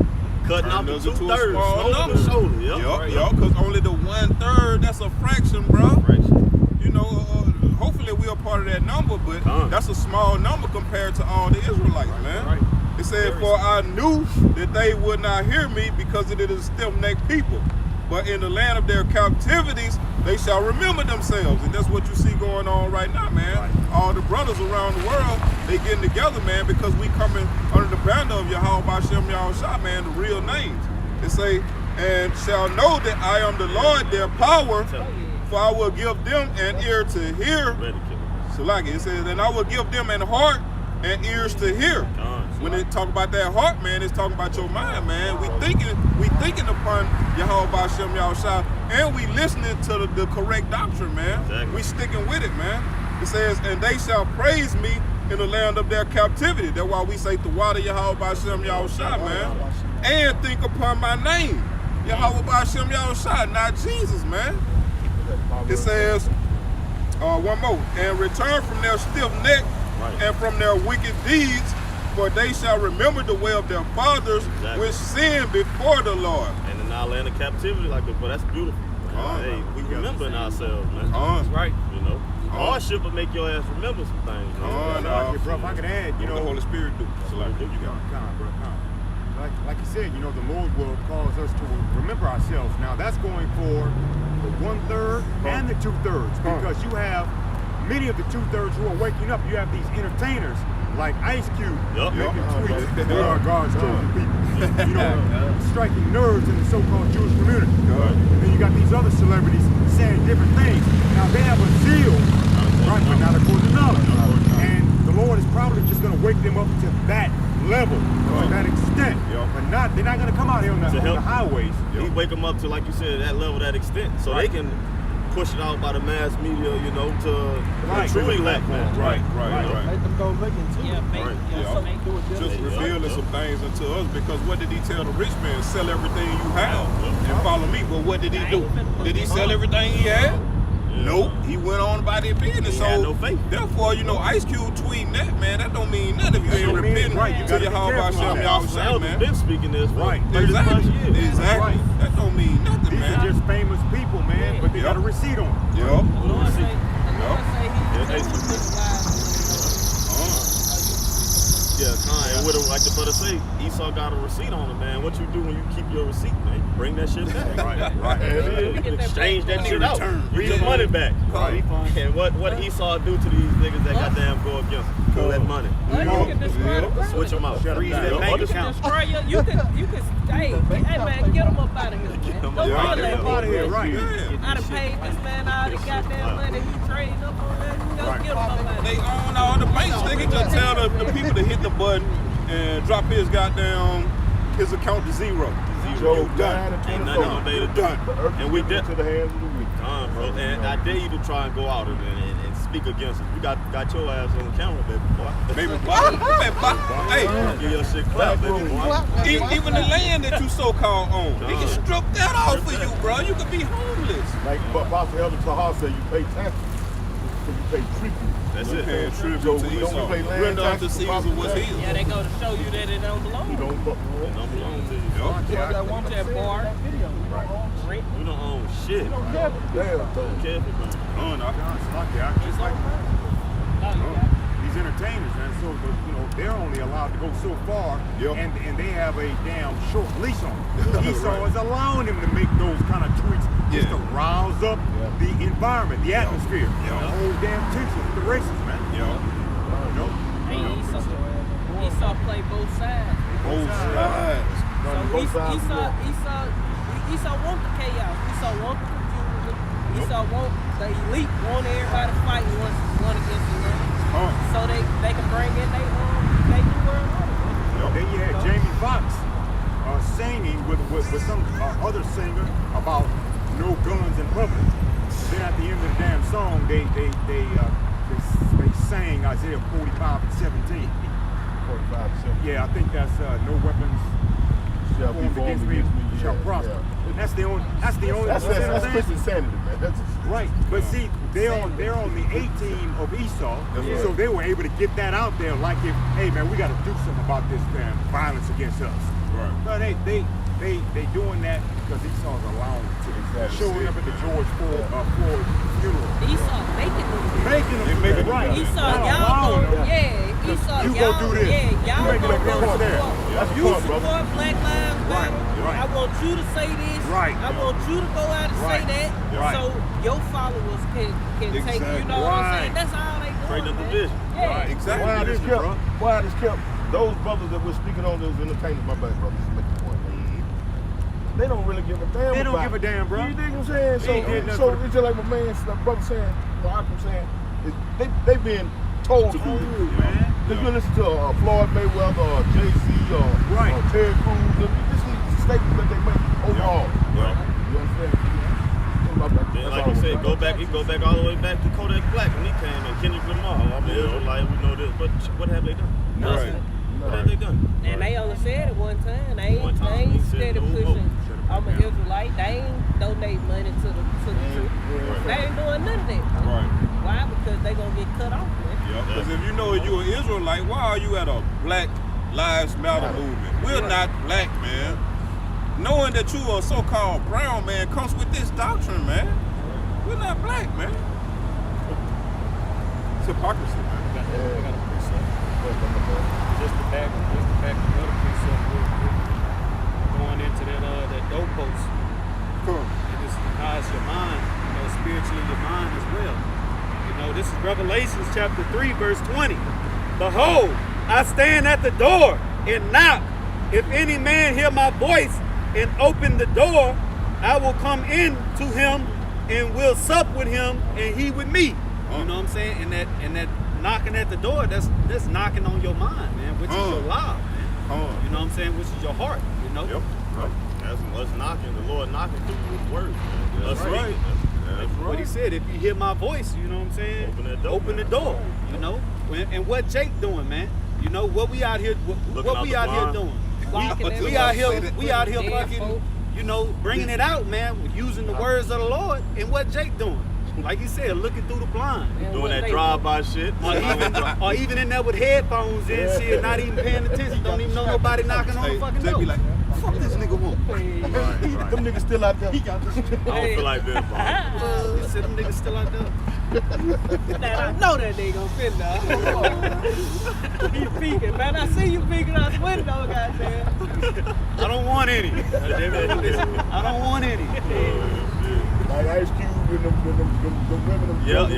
Cutting off Turn the us into a 2/3, small shoulder number. to shoulder. Yep, right, Yup, because only the 1/3, that's a fraction, bro. Fraction. You know, hopefully we are part of that number, but Done. that's a small number compared to all the Israelites, man. right. It said, for I knew that they would not hear me because it is a stiff-necked people. But in the land of their captivities, they shall remember themselves. And that's what you see going on right now, man. Right. All the brothers around the world, they getting together, man, because we coming under the banner of Yahweh Hashem Yahushua, man, the real names. It say, and shall know that I am the Lord, their power, for I will give them an ear to hear. Ready to kill him. So like it says, and I will give them an heart and ears to hear. Done. When they talk about that heart, man, it's talking about your mind, man. We thinking upon Yahweh Hashem Yahushua, and we listening to the correct doctrine, man. Exactly. We sticking with it, man. It says, and they shall praise me in the land of their captivity. That's why we say the water Yahweh Hashem Yahushua, man. And think upon my name, Yahweh Hashem Yahushua, not Jesus, man. It says, one more, and return from their stiff neck and from their wicked deeds, for they shall remember the way of their fathers, Exactly. which sinned before the Lord. And in our land of captivity, but that's beautiful. Hey, we remembering ourselves, man. Right. You know, hardship will make your ass remember some things. Bro, if I could add, You know, the Holy Spirit do. So like, you got like you said, you know, the Lord will cause us to remember ourselves. Now that's going for the 1/3 and the 2/3, because you have many of the 2/3 who are waking up. You have these entertainers like Ice Cube making tweets. They are God's chosen people. You know, striking nerves in the so-called Jewish community. And then you got these other celebrities saying different things. Now they have a zeal, right, but not according to knowledge. And the Lord is probably just going to wake them up to that level, to that extent. But they're not going to come out here on the highways. He wake them up to, like you said, that level, that extent, so they can push it out by the mass media, you know, to the true elect, man. Right. Let them go look into it. Just revealing some things unto us, because what did he tell the rich man? Sell everything you have and follow me. But what did he do? Did he sell everything he had? Nope. He went on about his business. He had no faith. Therefore, you know, Ice Cube tweeting that, man, that don't mean nothing if you ain't repenting to your heart by Shem Yahweh, man. Been speaking this for 30+ Exactly. years. Exactly. That don't mean nothing, These man. are just famous people, man, but they got a receipt on them. The Lord say he Yeah, and what like the brother say, Esau got a receipt on him, man. What you do when you keep your receipt, man? You bring that shit back. You can exchange that shit out. Get your money back. And what Esau do to these niggas that goddamn go against him? Pull that money. you can destroy the brother. Switch them out. Freeze that bank You can account. destroy you can hey man, get them up out of here, man. Don't out run that Out of here, man. right. I done paid this man all the goddamn money he trading up on that. Go get him up out of They here. own all the banks. They can just tell the people to hit the button and drop his account to zero. Joe Done. Ain't nothing gonna be done. And we did. to the hands of the weak. Bro. And I dare you to try and go out and speak against us. We got your ass on camera, baby boy. Baby boy. Hey, Get your shit clapped, baby boy. even the land that you so-called own, they can strip that off for you, bro. You could be homeless. Like Pastor Elder Tahar said, you pay taxes, so you pay tribute. That's You it. paying tribute So to we don't Esau. pay land Render unto taxes, Caesar property what's tax. his. Yeah, they go to show you that it don't belong. You don't Don't belong to you. That woman That said bar. in that video, we don't own Rent. We don't own shit. don't care. Don't care if it Oh, no. Just like Oh, yeah. these entertainers, man. So you know they're only allowed to go so far, and they have a damn short leash on them. Esau is allowing them to make those kind of tweets just to rouse up the environment, the atmosphere, the whole damn tension with the races, man. You know? Hey, Esau play both sides. Both sides. So Esau want the chaos. Esau want the confusion. Esau want the elite, want everybody fighting one against another. So they can bring in their new world order. Then you had Jamie Foxx singing with some other singer about no guns in public. Then at the end of the damn song, they sang Isaiah 45 and 17. 45 cents. Yeah, I think that's no weapons Shall be formed against me shall prosper. Yeah. That's the only. That's Christian sanity, man. That's right. But see, they're on the A team of Esau, so they were able to get that out there. Like, if hey man, we got to do something about this damn violence against us. Right. No, they doing that because Esau's allowing it to. Showing up at the George Floyd funeral. Esau making them. Making them right. Esau, Not y'all allowing go, them. yeah. Esau, You y'all, go do this. yeah, You y'all making go them support. there. That's the You point, support brother. Black Lives Matter. Right. I want you to say this. Right. I want you to go out and say Right. that. Right. So your followers can take, you know what I'm Right. saying? That's all they doing. Straight up man. division. Yeah. Exactly. Why I just kept those brothers that were speaking on those entertainers, my bad brothers, just make the point. They don't really give a damn. They don't about give a damn, bro. You dig what I'm saying? They ain't did nothing So for- it's just like my man, my brother saying, what I'm saying, is they being told to do this. man. Because you listen to Floyd Mayweather or Jay-Z or Right. Terry Crews, and this is the statements that they make overall. You understand? Then, like you said, go back all the way back to Kodak Black when he came and Kendrick Lamar. I mean, Israelite, we know this, but what have they done? Nothing. What have they done? And they only said it one time. They One time. ain't He said steady no more. pushing. I'm an Israelite. They ain't donate money to the truth. They ain't doing none of that. Right. Why? Because they gonna get cut off, man. Because if you know you're an Israelite, why are you at a Black Lives Matter movement? We're not black, man. knowing that you are a so-called brown man comes with this doctrine, man. We're not black, man. It's hypocrisy, man. I got a precept. Just to back another precept real quick. Going into that doorpost. Cool. And this how it's your mind, spiritually your mind as well. This is Revelations chapter 3, verse 20. Behold, I stand at the door and knock. If any man hear my voice and open the door, I will come in to him and will sup with him and he with me. You know what I'm saying? And that knocking at the door, that's knocking on your mind, man, which is your life, man. You know what I'm saying? Which is your heart, Yep. Right. That's what's knocking. The Lord knocking through His word. That's right. That's what He said. If you hear my voice, you know what I'm saying? Open the door. You know. And what Jake doing, man? What we out here? What we out here doing? We out here. We out here fucking. Bringing it out, man. Using the words of the Lord. And what Jake doing? Like he said, looking through the blind. Doing that drive-by shit. Or even in there with headphones in, shit, not even paying attention. Don't even know nobody knocking on the fucking door. Be like, fuck this nigga want. Right. Them niggas still out there. I don't feel like this, bro. You said them niggas still out there? I know that nigga gonna fit now. He peeking, man. I see you peeking out the window, goddamn. I don't want any. I don't want any. Like Ice Cube and them women. Yeah.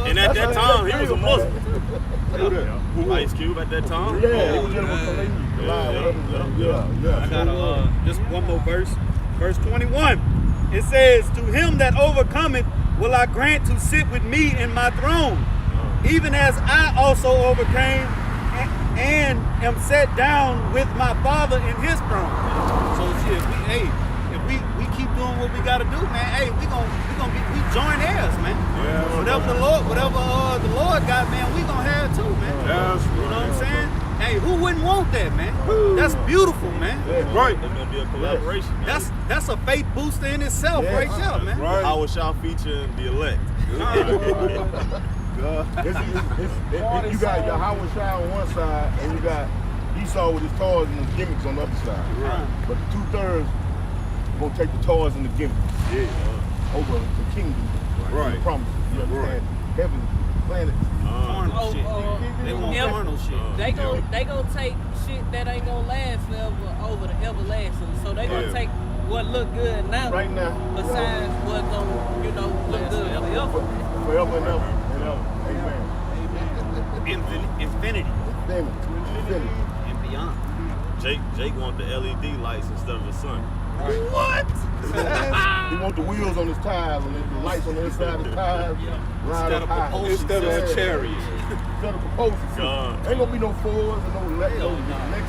And at that time, he was a Muslim. Ice Cube at that time. I got just one more verse. Verse 21. It says, to him that overcometh will I grant to sit with me in my throne, even as I also overcame and am set down with my Father in his throne. So shit, if we keep doing what we gotta do, man, hey, we join heirs, man. Yeah, whatever the Lord got, man, we gonna have too, man. That's you know what I'm saying? Hey, who wouldn't want that, man? That's beautiful, man. Right. It's gonna be a collaboration. That's a faith booster in itself, right there, man. Right. I shall feature the elect. You got your Howard Shire on one side, and you got Esau with his toys and his gimmicks on the other side. Right. But the 2/3 gonna take the toys and the gimmicks over the kingdom. Right. The promise. You understand? Heaven, planet. Carnal shit. They want carnal shit. They gon' take shit that ain't gonna last forever over to everlasting. So they gonna take what look good now, Right now. besides what gonna, look good forever. Forever and ever and ever. Amen. Infinity Infinity. and beyond. Jake want the LED lights instead of the sun. What? He want the wheels on his tires and the lights on the inside of his tires. Ride up high. Instead of a chariot. Instead of propulsion. Ain't gonna be no Fords and no Lexus.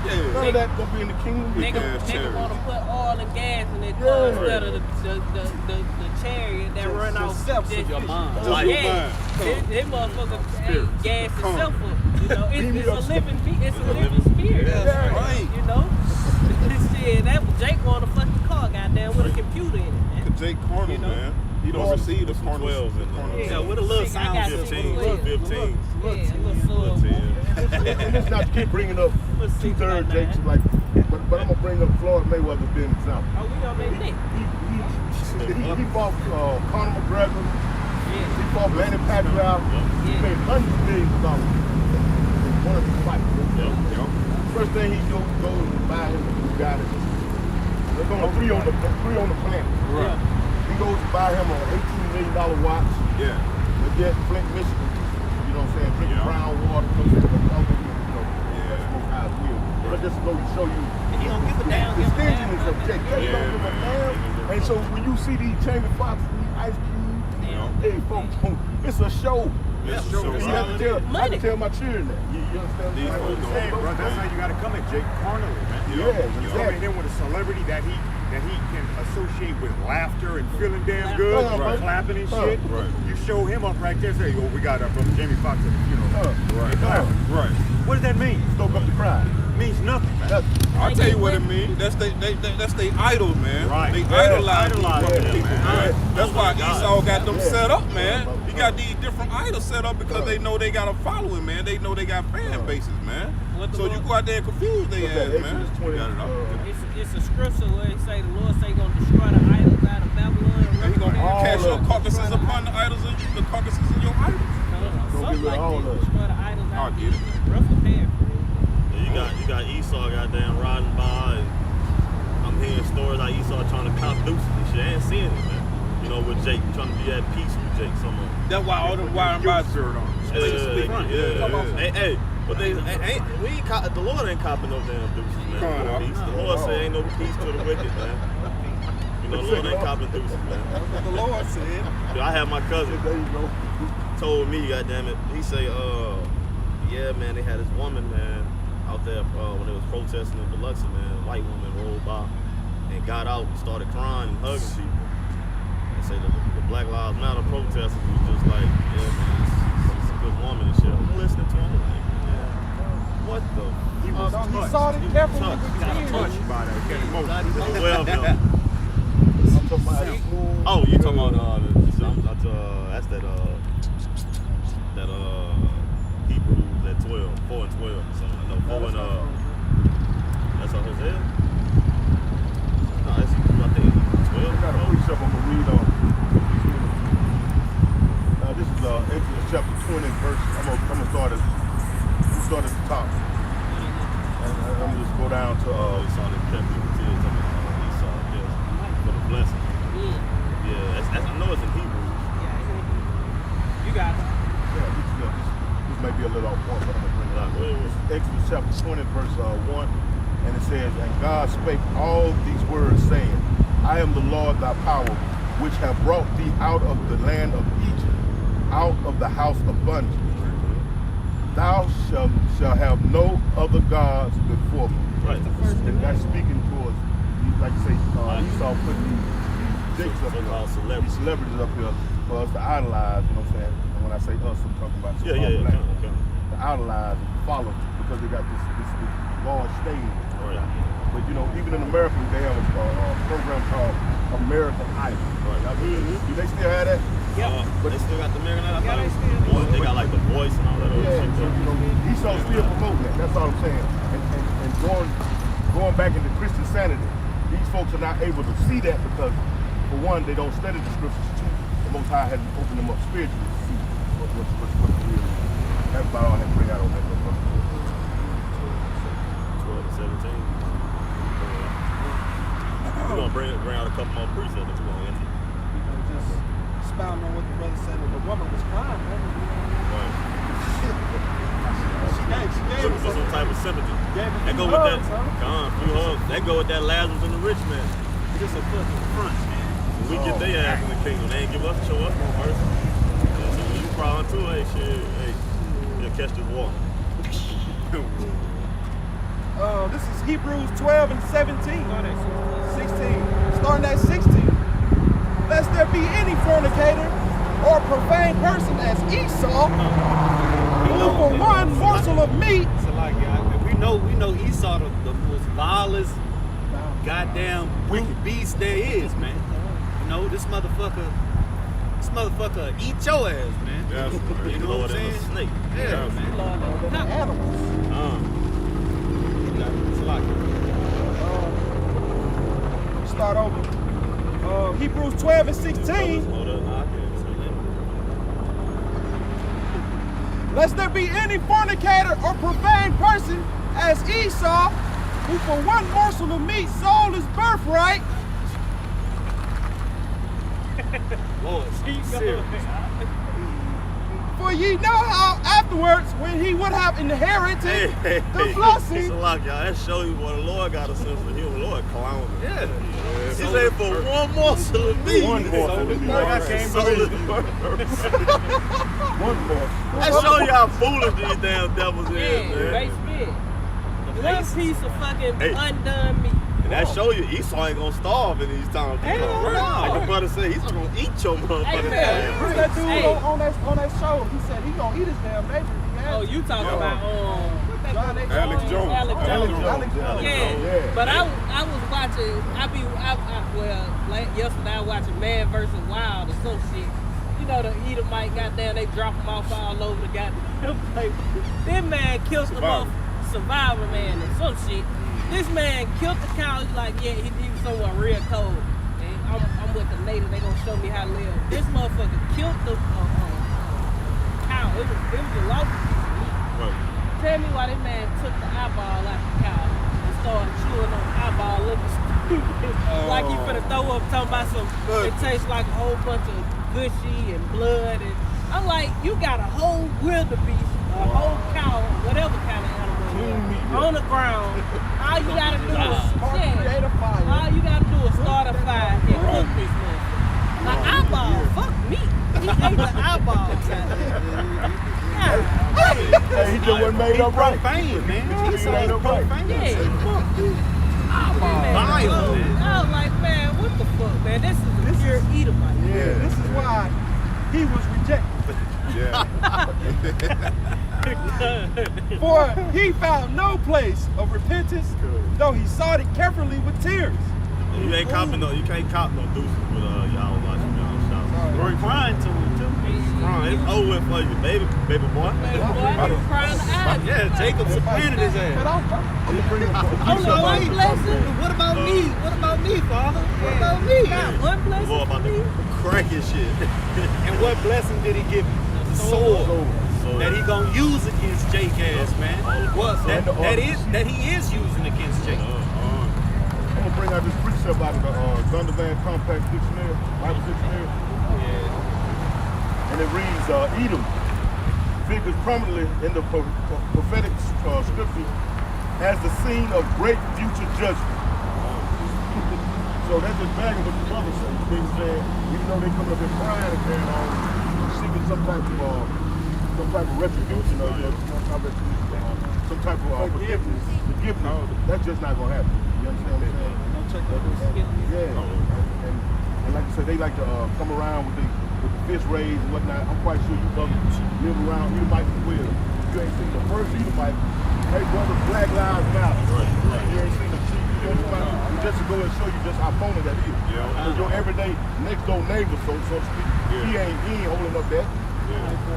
Yeah. None of that gonna be in the kingdom. Nigga wanna put oil and gas in their car instead of the chariot that run off just your mind. Yeah, that motherfucker ain't gas itself up. It's a living spirit. That's right. Shit, that Jake want a fucking car, goddamn, with a computer in it, man. Jake carnal, man. He don't receive the carnal. 12 in there. Yeah, with a little Shit, I sound got system. 15. Yeah, little sub. And it's not to keep bringing up 2/3 Jakes like, but I'm gonna bring up Floyd Mayweather being an example. Oh, we on that dick. He fought Conor McGregor. He fought Manny Pacquiao. He made hundreds of millions of dollars in one of his fights. First thing he do, go and buy him a Bugatti. There's only three on the planet. Right. He goes to buy him an $18 million watch. Yeah. Again, Flint, Michigan. You know what I'm saying? Drinking brown water. That's most high will. But this is going to show you He don't give a damn. the stinginess of Jake. Jake don't give a damn. And so when you see these Jamie Foxx, these Ice Cube, hey folks, it's a show. It's So you have to tell, I Money. can tell my children that. You understand what I'm saying? Bro, that's how you gotta come at Jake carnally, man. Yeah, You coming in with a celebrity that he that he can associate with laughter and feeling damn good, Right. clapping and shit. Right. You show him up right there, say, "Oh, we got Brother Jamie Foxx at the funeral." Right. And clapping. Right. What does that mean? Stoke up the crowd. It means nothing, man. I'll tell you what it means. That's they idols, man. Right. They Yeah, idolize idolize these them, people, man. man. That's why God. Esau got them Yeah. set up, man. He got these different idols set up because they know they got a following, man. They know they got fan bases, man. What the So you Lord- go out there and confuse they Look at ass, man. Exodus 20, You got it all. It's a scripture where he say the Lord say gonna destroy the idols out of Babylon. And he gonna All cast your of them. carcasses upon the idols of you, the carcasses of your idols. Something like all that. of it. Destroy the idols out I of get it. Roughly paraphrase. Yeah, you got Esau goddamn riding by, and I'm hearing stories like Esau trying to cop deuces and shit. I ain't seeing it, man. You know, with Jake, trying to be at peace with Jake, someone. That's why all them wild rides shirt on. Hey, but they ain't. We ain't the Lord ain't copping no damn deuces, man. Come on. Peace. The Lord say ain't no peace to the wicked, man. You know, the Lord ain't copping deuces, man. That's what the Lord said. Dude, I had my cousin There you go. told me, goddamn it, he say, yeah, man, they had this woman, man, out there when they was protesting in Biloxi, man, a white woman rolled by and got out and started crying and hugging people. And say the Black Lives Matter protesters was just like, yeah, man, it's a good woman and shit. I'm listening to him like, yeah, what the? He was He touched. saw it carefully Touched. with tears. Touched by that. He got emotion. Well, no. I'm talking about Oh, you talking about that's that Hebrews at 12, 4 and 12 or something. No, 4 and that's a Hosea? No, that's Hebrews, I think 12. I got a precept I'm gonna read on. This is Exodus chapter 20, verse. I'm gonna start at the top, and I'm gonna just go down to Esau that kept people tears talking about Esau, yes, for the blessing. Yeah, that's I know it's in Hebrews. You got it. this may be a little off point, but I'm gonna bring it out. It's Exodus chapter 20, verse 1, and it says, "And God spake all these words, saying, I am the Lord thy power, which have brought thee out of the land of Egypt, out of the house of bondage. Thou shalt have no other gods before me." Right. And that's speaking towards, like you say, Esau putting these jakes up So-called here, these celebrities up here for us to idolize, you know what I'm saying? And when I say us, I'm talking about Yeah, so-called black come people. on. To idolize and follow because they got this large stage. Right. But you know, even in America, they have a program called American Idol. Right. Do they still have that? But they still got the American Idol. Yeah, they still do. They got like the voice and all that other Yeah, shit. so, you know, Esau still promoting that. That's all I'm saying. And going back into Christian sanity, these folks are not able to see that because, for one, they don't study the scriptures. Two, the Most High hasn't opened them up spiritually to see what's real. That's about all I have to bring out on that. 12 to 17. We're gonna bring out a couple more precepts that we're gonna enter. Just expound on what the brother said that the woman was crying. Right. She gave Looking for some type of sympathy. That go with that. Few hugs. That go with that Lazarus and the rich man. Just a fucking front, man. When we get their ass in the kingdom, they ain't give us show us no mercy. Yeah, so when you crawling too, hey shit, hey, you'll catch this water. This is Hebrews 12 and 17. 16. Starting at 16. Lest there be any fornicator or profane person as Esau, who for one morsel of meat. So like, we know Esau the most vilest, goddamn wicked beast there is, man. You know, this motherfucker eat your ass, man. That's right. You know what I'm saying? A snake. Yeah, man. The animals. It's like, Start over. Hebrews 12 and 16. Hold up, nah, I can't say that. Lest there be any fornicator or profane person as Esau, who for one morsel of meat sold his birthright. Lord, serious. For ye know how afterwards, when he would have inherited the blessing. So like, y'all, that show you what the Lord got a sense of humor. The Lord clown me. Yeah. He said for one morsel of meat. One morsel of meat. Like I can't believe it. One morsel. That show you how foolish these damn devils is, Yeah, man. race big. One piece of fucking Hey. undone meat. And that show you Esau ain't gonna starve in these times. Hell no. Like the brother said, Esau gonna eat your motherfucking man. ass. What's that dude Hey. on that show? He said he gonna eat his damn neighbor. If he has Oh, to. you talking about what that John brother- Alex Jones. Alex Alex Jones. Jones. Yeah, but I was watching. Yesterday I watching Man vs. Wild or some shit. You know the Edomite, goddamn, they drop him off all over the goddamn place. This man killed the Survivor man or some shit. This man killed the cow. He's like, yeah, he was somewhere real cold. And I'm with the native. They gonna show me how to live. This motherfucker killed the cow. It was a long piece of meat. Right. Tell me why this man took the eyeball out the cow and started chewing on the eyeball, looking stupid. Like he finna throw up, talking about some, it tastes like a whole bunch of gushy and blood. And I'm like, you got a whole wildebeest, a whole cow, whatever kind of animal, on the ground. All you gotta do is Create a fire. all you gotta do is start a fire and cook this motherfucker. An eyeball, fuck me. He ate the eyeball. Hey, he just wasn't made up right. Profane, man. He He's ain't so right. profane. Yeah, fuck this. Vile, man. I was like, man, what the fuck, man? This is a pure Edomite. Yeah, this is why he was rejected. For he found no place of repentance, though he sought it carefully with tears. You ain't copping no, you can't cop no deuces with y'all watching y'all shots. We're crying to him, too. Crying. It's over for you, baby boy. Baby boy, he was crying the eyes. Yeah, Jacob supplanted his But ass. Only one blessing. What about me? What about me, Father? What about me? Got one More blessing about for me. the cracking shit. And what blessing did he give you? The sword. That he gonna use against Jake ass, man. What? That he is using against Jake. I'm gonna bring out this precept out of the Thunderland Compact Dictionary, Bible Dictionary. And it reads, Edom figures prominently in the prophetic scriptures as the scene of great future judgment. So that's just bagging what the brother said. They said, even though they come up here crying and carrying on, seeking some type of retribution or some type of forgiveness, that's just not gonna happen. You understand what I'm saying? Yeah. And like I said, they like to come around with the fist raised and whatnot. I'm quite sure you brothers live around Edomite as well. You ain't seen the first Edomite. Hey brother, Black Lives Matter. You ain't seen the chief. Just to go and show you just how phony that is. Because your everyday next door neighbor, so to speak, he ain't holding up that.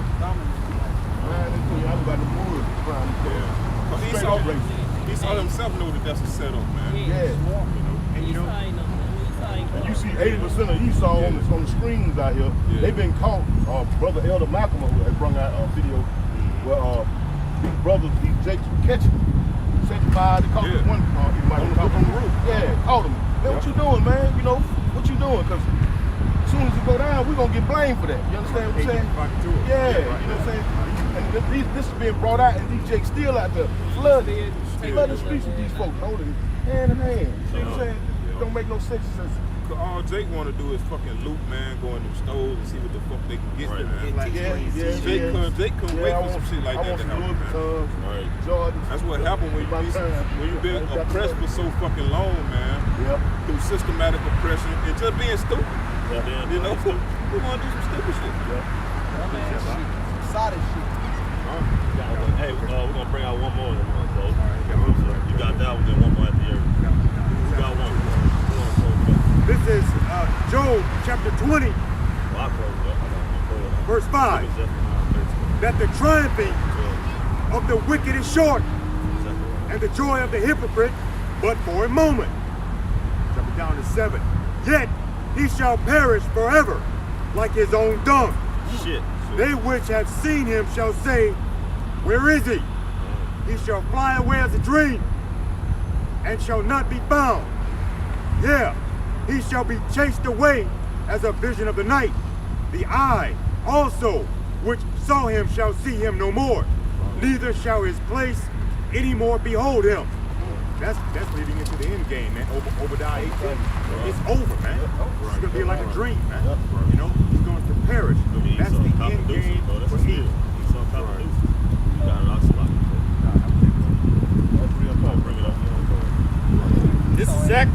Man, I about the woods around this place. Straight up racist. Esau himself know that that's a setup, man. Yeah. And you know, And you see 80% of Esau on the screens out here. Yeah. They've been caught. Brother Elder Malcolm had brought out a video where these brothers, these Jakes were catching them. Set fire, they caught this one. He might have caught on the roof. Yeah, caught him. Man, what you doing, man? You know, what you doing? Because as soon as you go down, we're going to get blamed for that. You understand what I'm saying? Yeah, you know what I'm saying? And this is being brought out, and these Jakes still out there flooding the streets with these folks, holding hand in hand. You know what I'm saying? It don't make no sense. All Jake want to do is fucking loot, man, go in them stores and see what the fuck they can get Right. them, man. Jake couldn't wait for some shit like that to happen, man. Right. Jordans. That's what happened when you've been oppressed for so fucking long, man. Yep. Through systematic oppression and just being stupid. You know, we want to do some stupid shit. Solid shit. Hey, we're gonna bring out one more. You got that one, then one more at the end. You got one. This is Job chapter 20, verse 5. That the triumphing of the wicked is short, and the joy of the hypocrite but for a moment. Jumping down to 7. Yet he shall perish forever, like his own dung. Shit. They which have seen him shall say, where is he? He shall fly away as a dream, and shall not be found. Yeah, he shall be chased away as a vision of the night. The eye also which saw him shall see him no more, neither shall his place any more behold him. That's leading into the end game, man. Obadiah 18. It's over, man. It's gonna be like a dream, man. You know, he's going to perish. That's the end game for Eve. This is exactly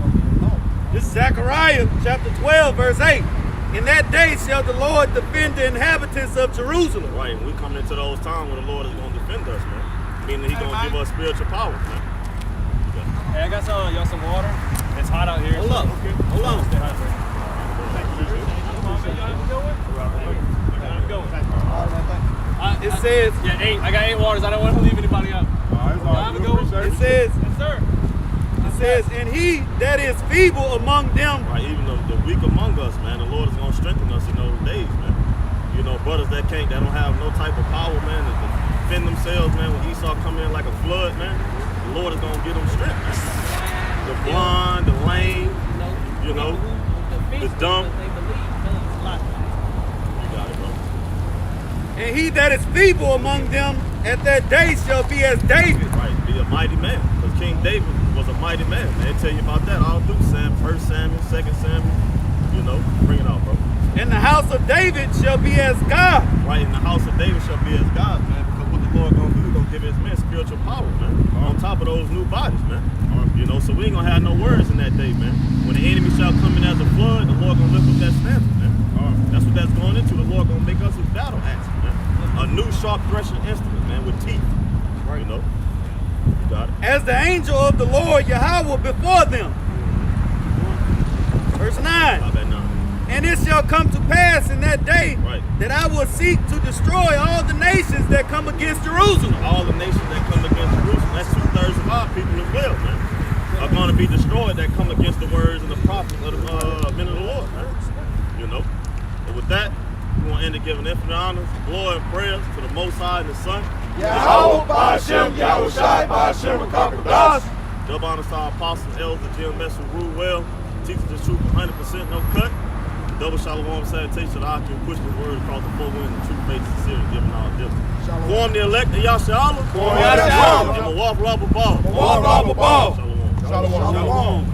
chapter 12, verse 8. In that day shall the Lord defend the inhabitants of Jerusalem. Right, and we come into those times where the Lord is going to defend us, man. Meaning He's going to give us spiritual power, man. Hey, I got y'all some water. It's hot out here. Hold up. Hold on. Stay hydrated. It says, Yeah, I got 8 waters. I don't want to leave anybody out. it says, Yes, sir. it says, and he that is feeble among them. Right, even the weak among us, man, the Lord is going to strengthen us in those days, man. You know, brothers that don't have no type of power, man, to defend themselves, man, when Esau come in like a flood, man, the Lord is going to give them strength, man. The blind, the lame, you know, the dumb. You got it, bro. And he that is feeble among them at that day shall be as David. Right, be a mighty man, because King David was a mighty man. They tell you about that all through 1 Samuel, 2 Samuel, you know, bring it out, bro. And the house of David shall be as God. Right, in the house of David shall be as God, man, because what the Lord gonna do, He's gonna give His men spiritual power, man, on top of those new bodies, man. You know, so we ain't gonna have no worries in that day, man. When the enemy shall come in as a flood, the Lord gonna lift up that standard, man. That's what that's going into. The Lord gonna make us His battle axe, man. A new sharp threshing instrument, man, with teeth. You know, you got it. As the angel of the Lord Yahweh before them. Verse 9. How about now? And it shall come to pass in that day Right. that I will seek to destroy all the nations that come against Jerusalem. All the nations that come against Jerusalem, that's 2/3 of our people as well, man, are going to be destroyed that come against the words and the prophets of the men of the Lord, man. You know? And with that, we want to end it giving infinite honors, glory, and prayers to the Most High and the Son. Yahweh, Ba'ashem, Yahweh Shai, Ba'ashem, Rakakadas. Double honors to our apostles, elders, the GMS who rule well, teaches the truth 100%, no cut. Double shalom salutation to the Aki who push the word across the four winds, the true faith, sincerity, giving all distance. Form the elect and Yashala. Form Yashala. And Mawaf Rabba Ball. Mawaf Rabba Ball. Shalom. Shalom. Shalom.